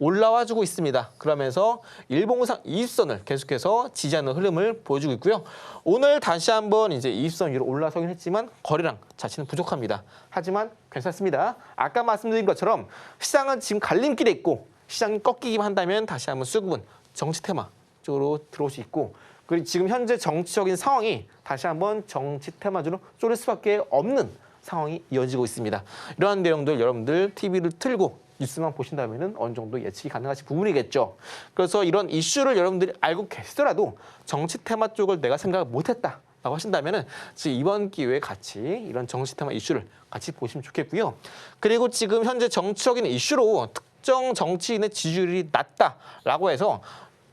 올라와주고 있습니다. 그러면서 일봉상 20선을 계속해서 지지하는 흐름을 보여주고 있고요. 오늘 다시 한번 이제 20선 위로 올라서긴 했지만 거래량 자체는 부족합니다. 하지만 괜찮습니다. 아까 말씀드린 것처럼 시장은 지금 갈림길에 있고 시장이 꺾이기만 한다면 다시 한번 수급은 정치 테마 쪽으로 들어올 수 있고 그리고 지금 현재 정치적인 상황이 다시 한번 정치 테마주로 쏠릴 수밖에 없는 상황이 이어지고 있습니다. 이러한 내용들 여러분들 TV를 틀고 뉴스만 보신다면 어느 정도 예측이 가능하신 부분이겠죠. 그래서 이런 이슈를 여러분들이 알고 계시더라도 정치 테마 쪽을 내가 생각을 못했다라고 하신다면 지금 이번 기회에 같이 이런 정치 테마 이슈를 같이 보시면 좋겠고요. 그리고 지금 현재 정치적인 이슈로 특정 정치인의 지지율이 낮다라고 해서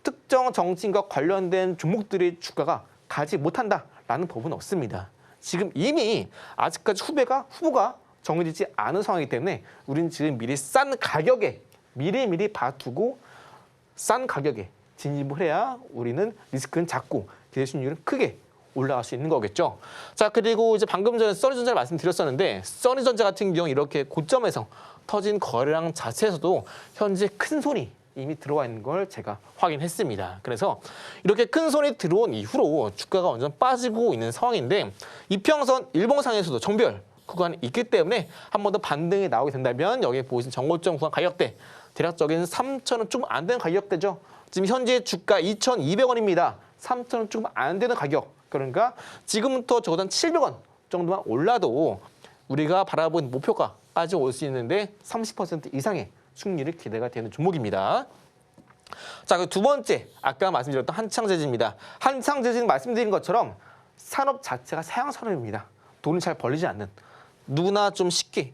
특정 정치인과 관련된 종목들의 주가가 가지 못한다라는 법은 없습니다. 지금 이미 아직까지 후보가 정해지지 않은 상황이기 때문에 우리는 지금 미리 싼 가격에 미리 봐두고 싼 가격에 진입을 해야 우리는 리스크는 작고 기대 수익률은 크게 올라갈 수 있는 거겠죠. 자, 그리고 이제 방금 전에 써니전자를 말씀드렸었는데 써니전자 같은 경우 이렇게 고점에서 터진 거래량 자체에서도 현재 큰 손이 이미 들어와 있는 걸 제가 확인했습니다. 그래서 이렇게 큰 손이 들어온 이후로 주가가 완전 빠지고 있는 상황인데 이평선 일봉상에서도 정별 구간이 있기 때문에 한 번 더 반등이 나오게 된다면 여기에 보이신 정고점 구간 가격대 대략적인 3,000원 조금 안 되는 가격대죠. 지금 현재 주가 2,200원입니다. 3,000원 조금 안 되는 가격. 그러니까 지금부터 적어도 한 700원 정도만 올라도 우리가 바라본 목표가까지 올 수 있는데 30% 이상의 수익률이 기대가 되는 종목입니다. 자, 그 두 번째 아까 말씀드렸던 한창재즈입니다. 한창재즈는 말씀드린 것처럼 산업 자체가 사양 산업입니다. 돈을 잘 벌리지 않는 누구나 좀 쉽게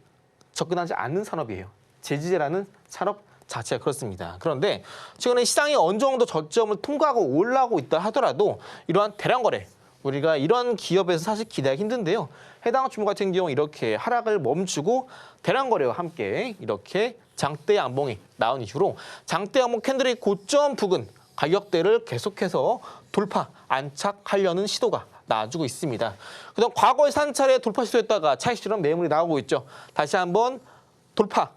접근하지 않는 산업이에요. 제지제라는 산업 자체가 그렇습니다. 그런데 최근에 시장이 어느 정도 저점을 통과하고 올라오고 있다 하더라도 이러한 대량 거래 우리가 이런 기업에서 사실 기대하기 힘든데요. 해당 종목 같은 경우 이렇게 하락을 멈추고 대량 거래와 함께 이렇게 장대 양봉이 나온 이후로 장대 양봉 캔들의 고점 부근 가격대를 계속해서 돌파 안착하려는 시도가 나와주고 있습니다. 그동안 과거에 한 차례 돌파 시도했다가 차익실현 매물이 나오고 있죠. 다시 한번 돌파,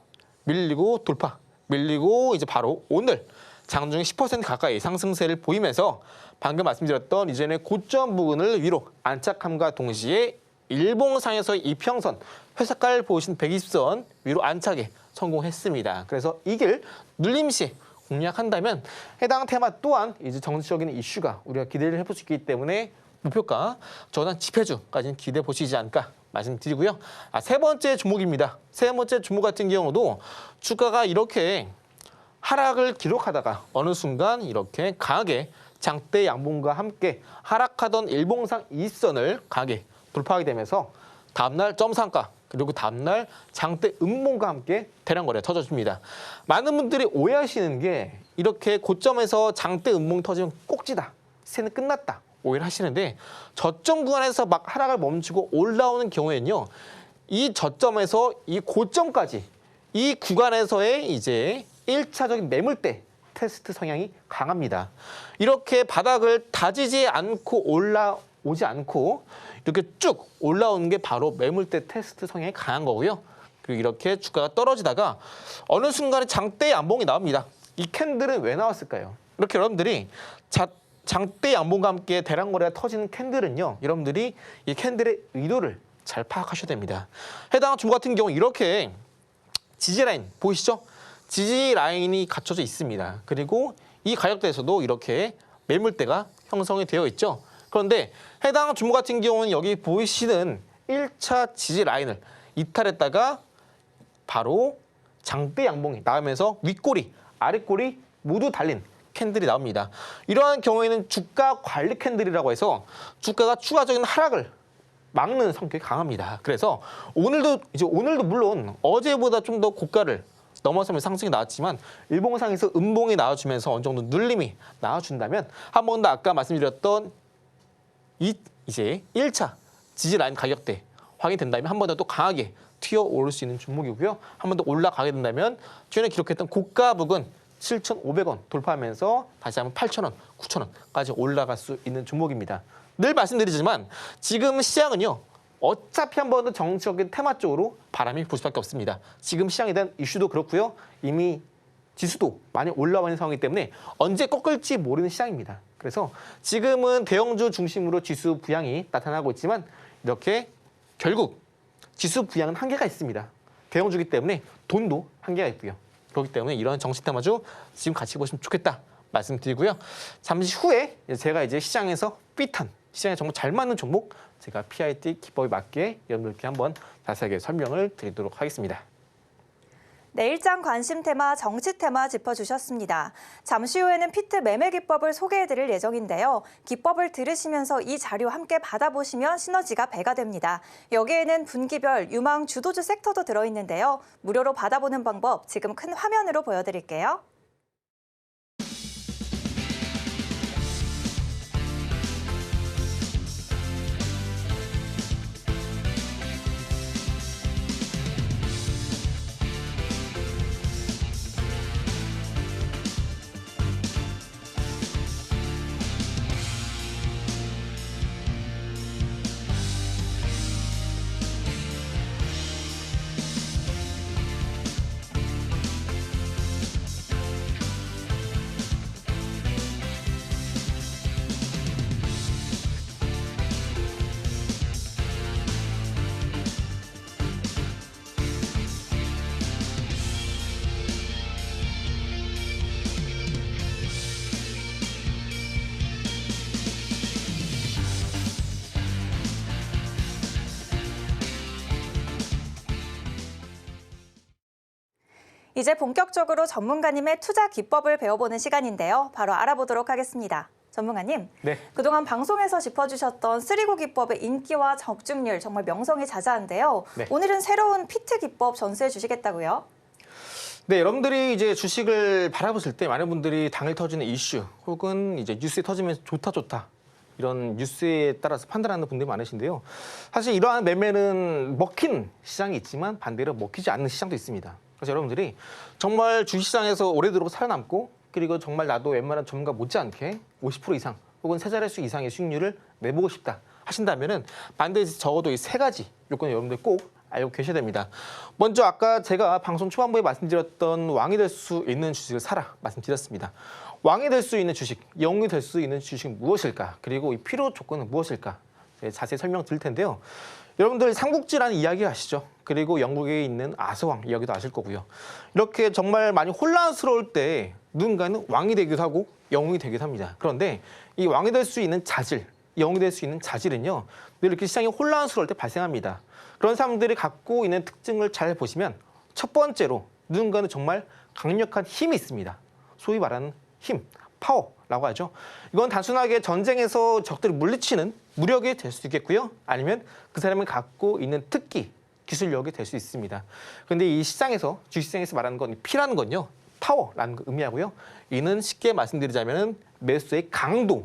밀리고 돌파, 밀리고 이제 바로 오늘 장중에 10% 가까이 상승세를 보이면서 방금 말씀드렸던 이전의 고점 부근을 위로 안착함과 동시에 일봉상에서의 이평선, 회색깔 보이신 120선 위로 안착에 성공했습니다. 그래서 이 길 눌림 시 공략한다면 해당 테마 또한 이제 정치적인 이슈가 우리가 기대를 해볼 수 있기 때문에 목표가 저는 지폐주까지는 기대해 보시지 않을까 말씀드리고요. 세 번째 종목입니다. 세 번째 종목 같은 경우도 주가가 이렇게 하락을 기록하다가 어느 순간 이렇게 강하게 장대 양봉과 함께 하락하던 일봉상 20선을 강하게 돌파하게 되면서 다음날 점상가 그리고 다음날 장대 음봉과 함께 대량 거래 터져줍니다. 많은 분들이 오해하시는 게 이렇게 고점에서 장대 음봉 터지면 꼭지다. 시세는 끝났다. 오해를 하시는데 저점 구간에서 막 하락을 멈추고 올라오는 경우에는요. 이 저점에서 이 고점까지 이 구간에서의 이제 1차적인 매물대 테스트 성향이 강합니다. 이렇게 바닥을 다지지 않고 올라오지 않고 이렇게 쭉 올라오는 게 바로 매물대 테스트 성향이 강한 거고요. 그리고 이렇게 주가가 떨어지다가 어느 순간에 장대 양봉이 나옵니다. 이 캔들은 왜 나왔을까요? 이렇게 여러분들이 장대 양봉과 함께 대량 거래가 터지는 캔들은요. 여러분들이 이 캔들의 의도를 잘 파악하셔야 됩니다. 해당 종목 같은 경우 이렇게 지지 라인 보이시죠? 지지 라인이 갖춰져 있습니다. 그리고 이 가격대에서도 이렇게 매물대가 형성이 되어 있죠. 그런데 해당 종목 같은 경우는 여기 보이시는 1차 지지 라인을 이탈했다가 바로 장대 양봉이 나오면서 윗꼬리, 아랫꼬리 모두 달린 캔들이 나옵니다. 이러한 경우에는 주가 관리 캔들이라고 해서 주가가 추가적인 하락을 막는 성격이 강합니다. 그래서 오늘도 물론 어제보다 좀 더 고가를 넘어서면서 상승이 나왔지만 일봉상에서 음봉이 나와주면서 어느 정도 눌림이 나와준다면 한 번 더 아까 말씀드렸던 이제 1차 지지 라인 가격대 확인된다면 한 번 더 또 강하게 튀어오를 수 있는 종목이고요. 한 번 더 올라가게 된다면 최근에 기록했던 고가 부근 7,500원 돌파하면서 다시 한번 8,000원, 9,000원까지 올라갈 수 있는 종목입니다. 늘 말씀드리지만 지금 시장은요. 어차피 한 번 더 정치적인 테마 쪽으로 바람이 불 수밖에 없습니다. 지금 시장에 대한 이슈도 그렇고요. 이미 지수도 많이 올라와 있는 상황이기 때문에 언제 꺾을지 모르는 시장입니다. 그래서 지금은 대형주 중심으로 지수 부양이 나타나고 있지만 이렇게 결국 지수 부양은 한계가 있습니다. 대형주기 때문에 돈도 한계가 있고요. 그렇기 때문에 이런 정치 테마주 지금 같이 보시면 좋겠다 말씀드리고요. 잠시 후에 제가 이제 시장에서 삐탄, 시장에 정말 잘 맞는 종목 제가 PIT 기법에 맞게 여러분들께 한번 자세하게 설명을 드리도록 하겠습니다. 내일장 관심 테마, 정치 테마 짚어주셨습니다. 잠시 후에는 피트 매매 기법을 소개해드릴 예정인데요. 기법을 들으시면서 이 자료 함께 받아보시면 시너지가 배가 됩니다. 여기에는 분기별 유망 주도주 섹터도 들어있는데요. 무료로 받아보는 방법 지금 큰 화면으로 보여드릴게요. 이제 본격적으로 전문가님의 투자 기법을 배워보는 시간인데요. 바로 알아보도록 하겠습니다. 전문가님, 네. 그동안 방송에서 짚어주셨던 쓰리고 기법의 인기와 적중률 정말 명성이 자자한데요. 네. 오늘은 새로운 피트 기법 전수해 주시겠다고요? 네, 여러분들이 이제 주식을 바라보실 때 많은 분들이 당일 터지는 이슈 혹은 이제 뉴스에 터지면서 좋다 이런 뉴스에 따라서 판단하는 분들이 많으신데요. 사실 이러한 매매는 먹힌 시장이 있지만 반대로 먹히지 않는 시장도 있습니다. 그래서 여러분들이 정말 주식시장에서 오래도록 살아남고 그리고 정말 나도 웬만한 전문가 못지않게 50% 이상 혹은 세 자릿수 이상의 수익률을 내보고 싶다 하신다면은 반드시 적어도 이 세 가지 요건을 여러분들 꼭 알고 계셔야 됩니다. 먼저 아까 제가 방송 초반부에 말씀드렸던 왕이 될 수 있는 주식을 사라 말씀드렸습니다. 왕이 될 수 있는 주식, 영웅이 될 수 있는 주식은 무엇일까? 그리고 이 필요 조건은 무엇일까? 자세히 설명드릴 텐데요. 여러분들 삼국지라는 이야기 아시죠? 그리고 영국에 있는 아서왕 이야기도 아실 거고요. 이렇게 정말 많이 혼란스러울 때 누군가는 왕이 되기도 하고 영웅이 되기도 합니다. 그런데 이 왕이 될 수 있는 자질, 영웅이 될 수 있는 자질은요. 늘 이렇게 시장이 혼란스러울 때 발생합니다. 그런 사람들이 갖고 있는 특징을 잘 보시면 첫 번째로 누군가는 정말 강력한 힘이 있습니다. 소위 말하는 힘, 파워라고 하죠. 이건 단순하게 전쟁에서 적들을 물리치는 무력이 될 수 있겠고요. 아니면 그 사람이 갖고 있는 특기, 기술력이 될 수 있습니다. 그런데 이 시장에서, 주식시장에서 말하는 건 피라는 건요. 파워라는 걸 의미하고요. 이는 쉽게 말씀드리자면 매수의 강도를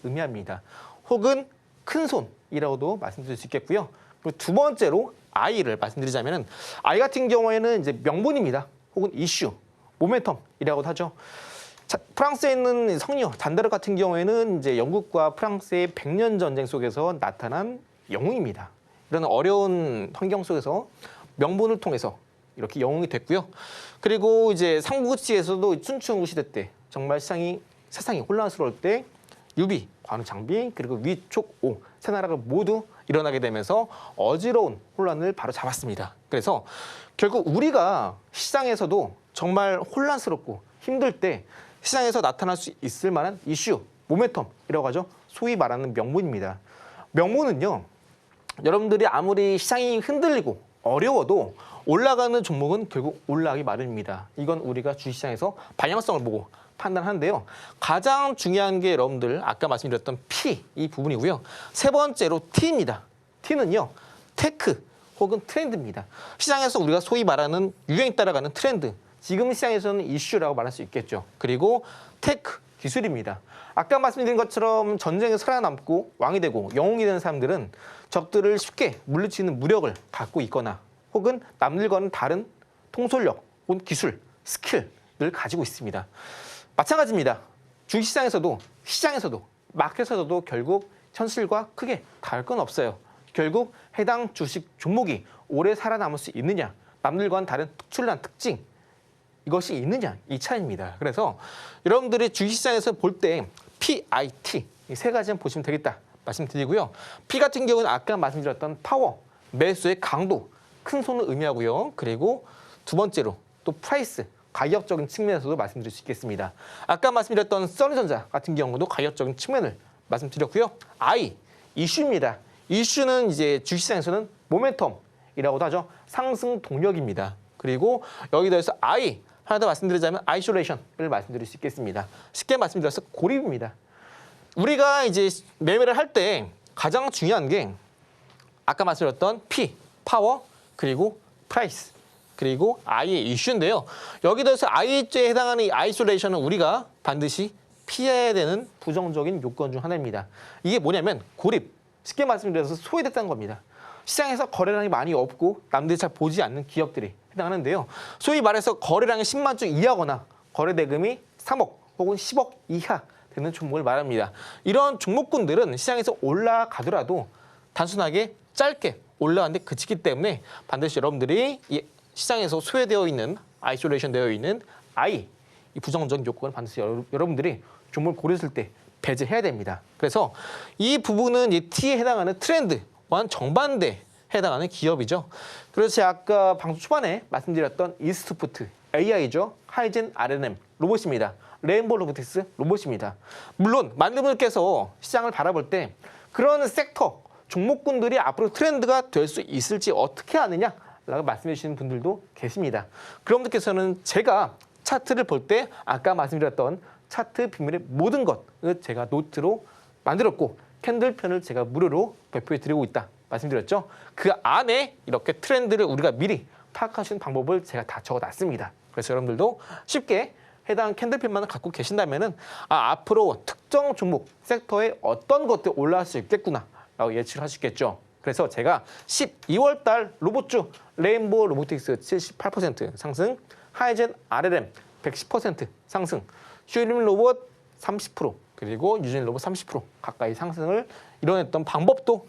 의미합니다. 혹은 큰 손이라고도 말씀드릴 수 있겠고요. 그리고 두 번째로 I를 말씀드리자면 I 같은 경우에는 이제 명분입니다. 혹은 이슈, 모멘텀이라고도 하죠. 자, 프랑스에 있는 성녀 잔다르 같은 경우에는 이제 영국과 프랑스의 100년 전쟁 속에서 나타난 영웅입니다. 이런 어려운 환경 속에서 명분을 통해서 이렇게 영웅이 됐고요. 그리고 이제 삼국지에서도 춘추전국 시대 때 정말 세상이 혼란스러울 때 유비, 관우 장비, 그리고 위촉, 오, 세 나라가 모두 일어나게 되면서 어지러운 혼란을 바로 잡았습니다. 그래서 결국 우리가 시장에서도 정말 혼란스럽고 힘들 때 시장에서 나타날 수 있을 만한 이슈, 모멘텀이라고 하죠. 소위 말하는 명분입니다. 명분은요, 여러분들이 아무리 시장이 흔들리고 어려워도 올라가는 종목은 결국 올라가기 마련입니다. 이건 우리가 주식시장에서 방향성을 보고 판단하는데요. 가장 중요한 게 여러분들 아까 말씀드렸던 P 이 부분이고요. 세 번째로 T입니다. T는요, 테크 혹은 트렌드입니다. 시장에서 우리가 소위 말하는 유행 따라가는 트렌드, 지금 시장에서는 이슈라고 말할 수 있겠죠. 그리고 테크, 기술입니다. 아까 말씀드린 것처럼 전쟁에 살아남고 왕이 되고 영웅이 되는 사람들은 적들을 쉽게 물리치는 무력을 갖고 있거나 혹은 남들과는 다른 통솔력 혹은 기술, 스킬을 가지고 있습니다. 마찬가지입니다. 주식시장에서도 시장에서도 마켓에서도 결국 현실과 크게 다를 건 없어요. 결국 해당 주식 종목이 오래 살아남을 수 있느냐, 남들과는 다른 특출난 특징, 이것이 있느냐, 이 차이입니다. 그래서 여러분들이 주식시장에서 볼 때 PIT 이 세 가지만 보시면 되겠다 말씀드리고요. P 같은 경우는 아까 말씀드렸던 파워, 매수의 강도, 큰 손을 의미하고요. 그리고 두 번째로 또 프라이스, 가격적인 측면에서도 말씀드릴 수 있겠습니다. 아까 말씀드렸던 써니전자 같은 경우도 가격적인 측면을 말씀드렸고요. I, 이슈입니다. 이슈는 이제 주식시장에서는 모멘텀이라고도 하죠. 상승 동력입니다. 그리고 여기 더해서 I, 하나 더 말씀드리자면 아이솔레이션을 말씀드릴 수 있겠습니다. 쉽게 말씀드려서 고립입니다. 우리가 이제 매매를 할 때 가장 중요한 게 아까 말씀드렸던 P, 파워, 그리고 프라이스, 그리고 I의 이슈인데요. 여기 더해서 I에 해당하는 이 아이솔레이션은 우리가 반드시 피해야 되는 부정적인 요건 중 하나입니다. 이게 뭐냐면 고립, 쉽게 말씀드려서 소외됐다는 겁니다. 시장에서 거래량이 많이 없고 남들이 잘 보지 않는 기업들이 해당하는데요. 소위 말해서 거래량이 10만 주 이하거나 거래 대금이 3억 혹은 10억 이하 되는 종목을 말합니다. 이런 종목군들은 시장에서 올라가더라도 단순하게 짧게 올라가는데 그치기 때문에 반드시 여러분들이 이 시장에서 소외되어 있는, 아이솔레이션 되어 있는 I, 이 부정적인 요건을 반드시 여러분들이 종목을 고르실 때 배제해야 됩니다. 그래서 이 부분은 이 T에 해당하는 트렌드와는 정반대에 해당하는 기업이죠. 그래서 제가 아까 방송 초반에 말씀드렸던 이스트푸트, AI죠. 하이젠 R&M 로봇입니다. 레인보우 로보틱스 로봇입니다. 물론 많은 분들께서 시장을 바라볼 때 그런 섹터, 종목군들이 앞으로 트렌드가 될 수 있을지 어떻게 아느냐라고 말씀해 주시는 분들도 계십니다. 그런 분들께서는 제가 차트를 볼 때 아까 말씀드렸던 차트 비밀의 모든 것을 제가 노트로 만들었고 캔들편을 제가 무료로 배포해 드리고 있다 말씀드렸죠. 그 안에 이렇게 트렌드를 우리가 미리 파악할 수 있는 방법을 제가 다 적어놨습니다. 그래서 여러분들도 쉽게 해당 캔들펜만 갖고 계신다면은 앞으로 특정 종목 섹터에 어떤 것들이 올라갈 수 있겠구나라고 예측을 하시겠죠. 그래서 제가 12월 달 로봇주 레인보우 로보틱스 78% 상승, 하이젠 RLM 110% 상승, 슈림 로봇 30%, 그리고 유진 로봇 30% 가까이 상승을 이뤄냈던 방법도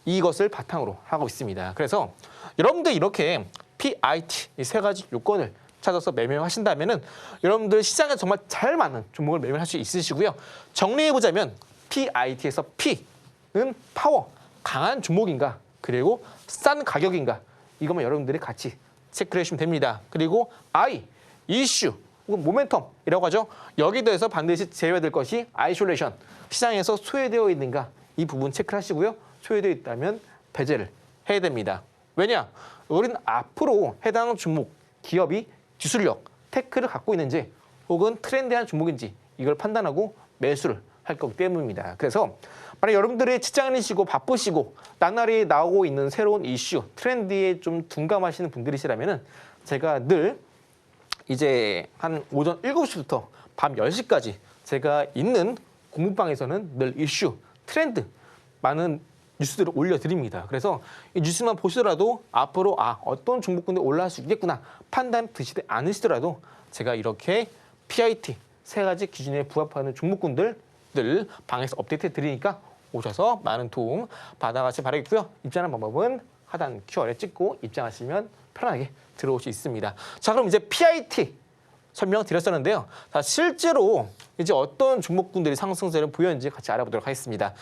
이것을 바탕으로 하고 있습니다. 그래서 여러분들 이렇게 PIT 이 세 가지 요건을 찾아서 매매를 하신다면은 여러분들 시장에 정말 잘 맞는 종목을 매매할 수 있으시고요. 정리해 보자면 PIT에서 P는 파워, 강한 종목인가, 그리고 싼 가격인가, 이것만 여러분들이 같이 체크를 해주시면 됩니다. 그리고 I, 이슈 혹은 모멘텀이라고 하죠. 여기 대해서 반드시 제외될 것이 아이솔레이션, 시장에서 소외되어 있는가, 이 부분 체크를 하시고요. 소외되어 있다면 배제를 해야 됩니다. 왜냐? 우리는 앞으로 해당 종목, 기업이 기술력, 테크를 갖고 있는지 혹은 트렌디한 종목인지 이걸 판단하고 매수를 할 거기 때문입니다. 그래서 만약 여러분들이 직장인이시고 바쁘시고 나날이 나오고 있는 새로운 이슈, 트렌드에 좀 둔감하시는 분들이시라면은 제가 늘 이제 한 오전 7시부터 밤 10시까지 제가 있는 공부방에서는 늘 이슈, 트렌드, 많은 뉴스들을 올려드립니다. 그래서 이 뉴스만 보시더라도 앞으로 어떤 종목군에 올라갈 수 있겠구나 판단 드시지 않으시더라도 제가 이렇게 PIT 세 가지 기준에 부합하는 종목군들 방에서 업데이트 드리니까 오셔서 많은 도움 받아가시기 바라겠고요. 입장하는 방법은 하단 QR에 찍고 입장하시면 편하게 들어올 수 있습니다. 자, 그럼 이제 PIT 설명드렸었는데요. 자, 실제로 이제 어떤 종목군들이 상승세를 보였는지 같이 알아보도록 하겠습니다.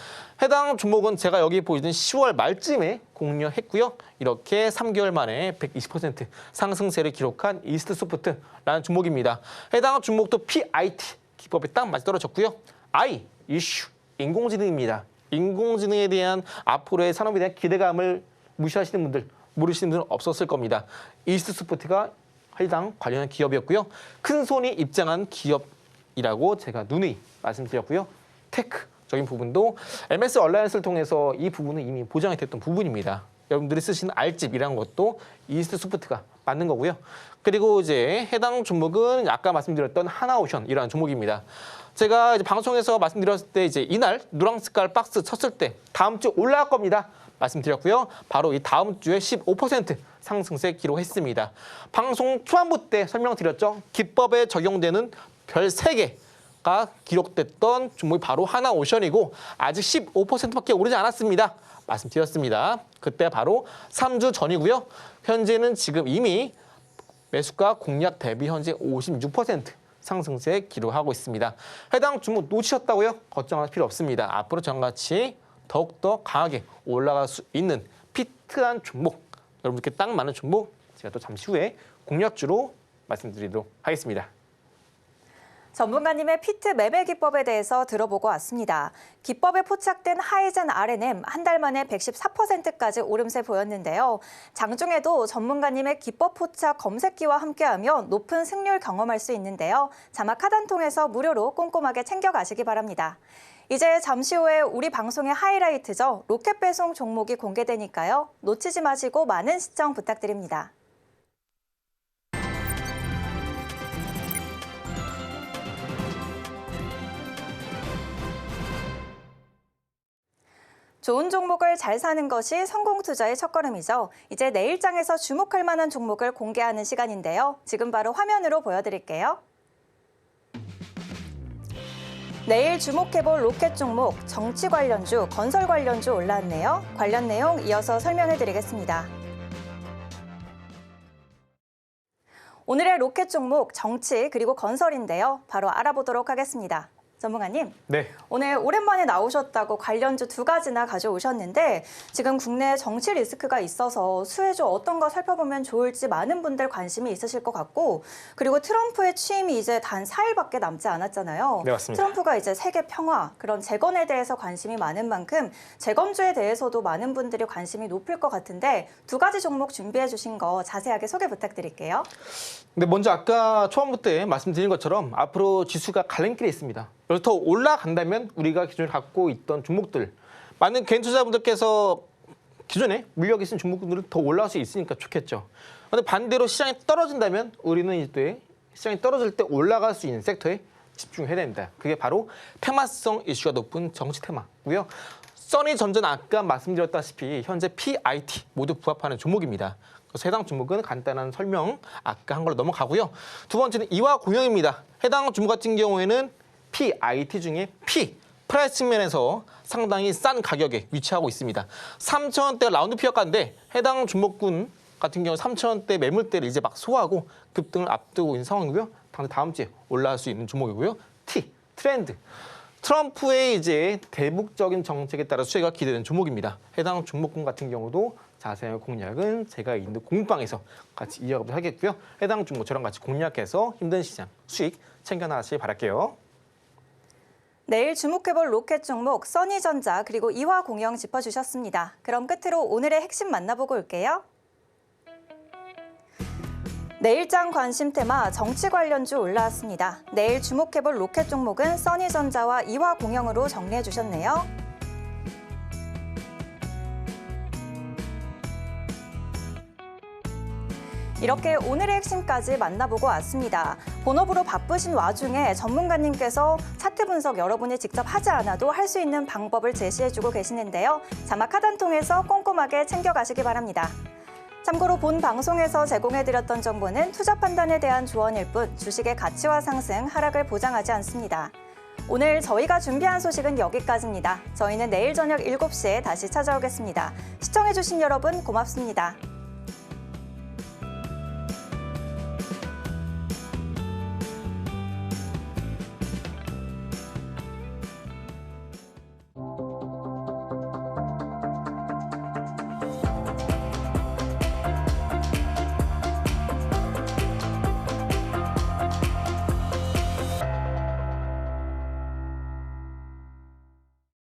해당 종목은 제가 여기 보이는 10월 말쯤에 공유했고요. 이렇게 3개월 만에 120% 상승세를 기록한 이스트소프트라는 종목입니다. 해당 종목도 PIT 기법에 딱 맞아 떨어졌고요. I, 이슈, 인공지능입니다. 인공지능에 대한 앞으로의 산업에 대한 기대감을 무시하시는 분들, 모르시는 분들은 없었을 겁니다. 이스트소프트가 해당 관련한 기업이었고요. 큰 손이 입장한 기업이라고 제가 누누이 말씀드렸고요. 테크적인 부분도 MS 얼라이언스를 통해서 이 부분은 이미 보장이 됐던 부분입니다. 여러분들이 쓰시는 R집이라는 것도 이스트소프트가 맞는 거고요. 그리고 이제 해당 종목은 아까 말씀드렸던 하나오션이라는 종목입니다. 제가 이제 방송에서 말씀드렸을 때 이제 이날 노란 색깔 박스 쳤을 때 다음 주 올라갈 겁니다. 말씀드렸고요. 바로 이 다음 주에 15% 상승세 기록했습니다. 방송 초반부 때 설명드렸죠. 기법에 적용되는 별 3개가 기록됐던 종목이 바로 하나오션이고 아직 15%밖에 오르지 않았습니다. 말씀드렸습니다. 그때 바로 3주 전이고요. 현재는 지금 이미 매수가 공략 대비 현재 56% 상승세 기록하고 있습니다. 해당 종목 놓치셨다고요? 걱정할 필요 없습니다. 앞으로 저같이 더욱더 강하게 올라갈 수 있는 피트한 종목, 여러분께 딱 맞는 종목 제가 또 잠시 후에 공략주로 말씀드리도록 하겠습니다. 전문가님의 피트 매매 기법에 대해서 들어보고 왔습니다. 기법에 포착된 하이젠 RNM 한 달 만에 114%까지 오름세 보였는데요. 장중에도 전문가님의 기법 포착 검색기와 함께하면 높은 승률 경험할 수 있는데요. 자막 하단 통해서 무료로 꼼꼼하게 챙겨가시기 바랍니다. 이제 잠시 후에 우리 방송의 하이라이트죠. 로켓 배송 종목이 공개되니까요. 놓치지 마시고 많은 시청 부탁드립니다. 좋은 종목을 잘 사는 것이 성공 투자의 첫걸음이죠. 이제 내일장에서 주목할 만한 종목을 공개하는 시간인데요. 지금 바로 화면으로 보여드릴게요. 내일 주목해볼 로켓 종목, 정치 관련주, 건설 관련주 올라왔네요. 관련 내용 이어서 설명해드리겠습니다. 오늘의 로켓 종목, 정치 그리고 건설인데요. 바로 알아보도록 하겠습니다. 전문가님, 네. 오늘 오랜만에 나오셨다고 관련주 2가지나 가져오셨는데 지금 국내에 정치 리스크가 있어서 수혜주 어떤 거 살펴보면 좋을지 많은 분들 관심이 있으실 것 같고 그리고 트럼프의 취임이 이제 단 4일밖에 남지 않았잖아요. 네, 맞습니다. 트럼프가 이제 세계 평화, 그런 재건에 대해서 관심이 많은 만큼 재건주에 대해서도 많은 분들이 관심이 높을 것 같은데 2가지 종목 준비해 주신 거 자세하게 소개 부탁드릴게요. 근데 먼저 아까 초반부터 말씀드린 것처럼 앞으로 지수가 갈림길에 있습니다. 그래서 더 올라간다면 우리가 기존에 갖고 있던 종목들, 많은 개인 투자자분들께서 기존에 물려 계신 종목들은 더 올라갈 수 있으니까 좋겠죠. 그런데 반대로 시장이 떨어진다면 우리는 이때 시장이 떨어질 때 올라갈 수 있는 섹터에 집중해야 됩니다. 그게 바로 테마성 이슈가 높은 정치 테마고요. 써니전전 아까 말씀드렸다시피 현재 PIT 모두 부합하는 종목입니다. 그래서 해당 종목은 간단한 설명 아까 한 걸로 넘어가고요. 두 번째는 이화공영입니다. 해당 종목 같은 경우에는 PIT 중에 프라이스 측면에서 상당히 싼 가격에 위치하고 있습니다. 3,000원대 라운드 피어가인데 해당 종목군 같은 경우 3,000원대 매물대를 이제 막 소화하고 급등을 앞두고 있는 상황이고요. 당장 다음 주에 올라갈 수 있는 종목이고요. 트렌드. 트럼프의 이제 대북적인 정책에 따라 수혜가 기대되는 종목입니다. 해당 종목군 같은 경우도 자세한 공략은 제가 있는 공방에서 같이 이어가도록 하겠고요. 해당 종목 저랑 같이 공략해서 힘든 시장 수익 챙겨나가시길 바랄게요. 내일 주목해볼 로켓 종목 써니전자 그리고 이화공영 짚어주셨습니다. 그럼 끝으로 오늘의 핵심 만나보고 올게요. 내일장 관심 테마 정치 관련주 올라왔습니다. 내일 주목해볼 로켓 종목은 써니전자와 이화공영으로 정리해 주셨네요. 이렇게 오늘의 핵심까지 만나보고 왔습니다. 본업으로 바쁘신 와중에 전문가님께서 차트 분석 여러분이 직접 하지 않아도 할 수 있는 방법을 제시해주고 계시는데요. 자막 하단 통해서 꼼꼼하게 챙겨가시기 바랍니다. 참고로 본 방송에서 제공해드렸던 정보는 투자 판단에 대한 조언일 뿐 주식의 가치와 상승, 하락을 보장하지 않습니다. 오늘 저희가 준비한 소식은 여기까지입니다. 저희는 내일 저녁 7시에 다시 찾아오겠습니다. 시청해주신 여러분 고맙습니다.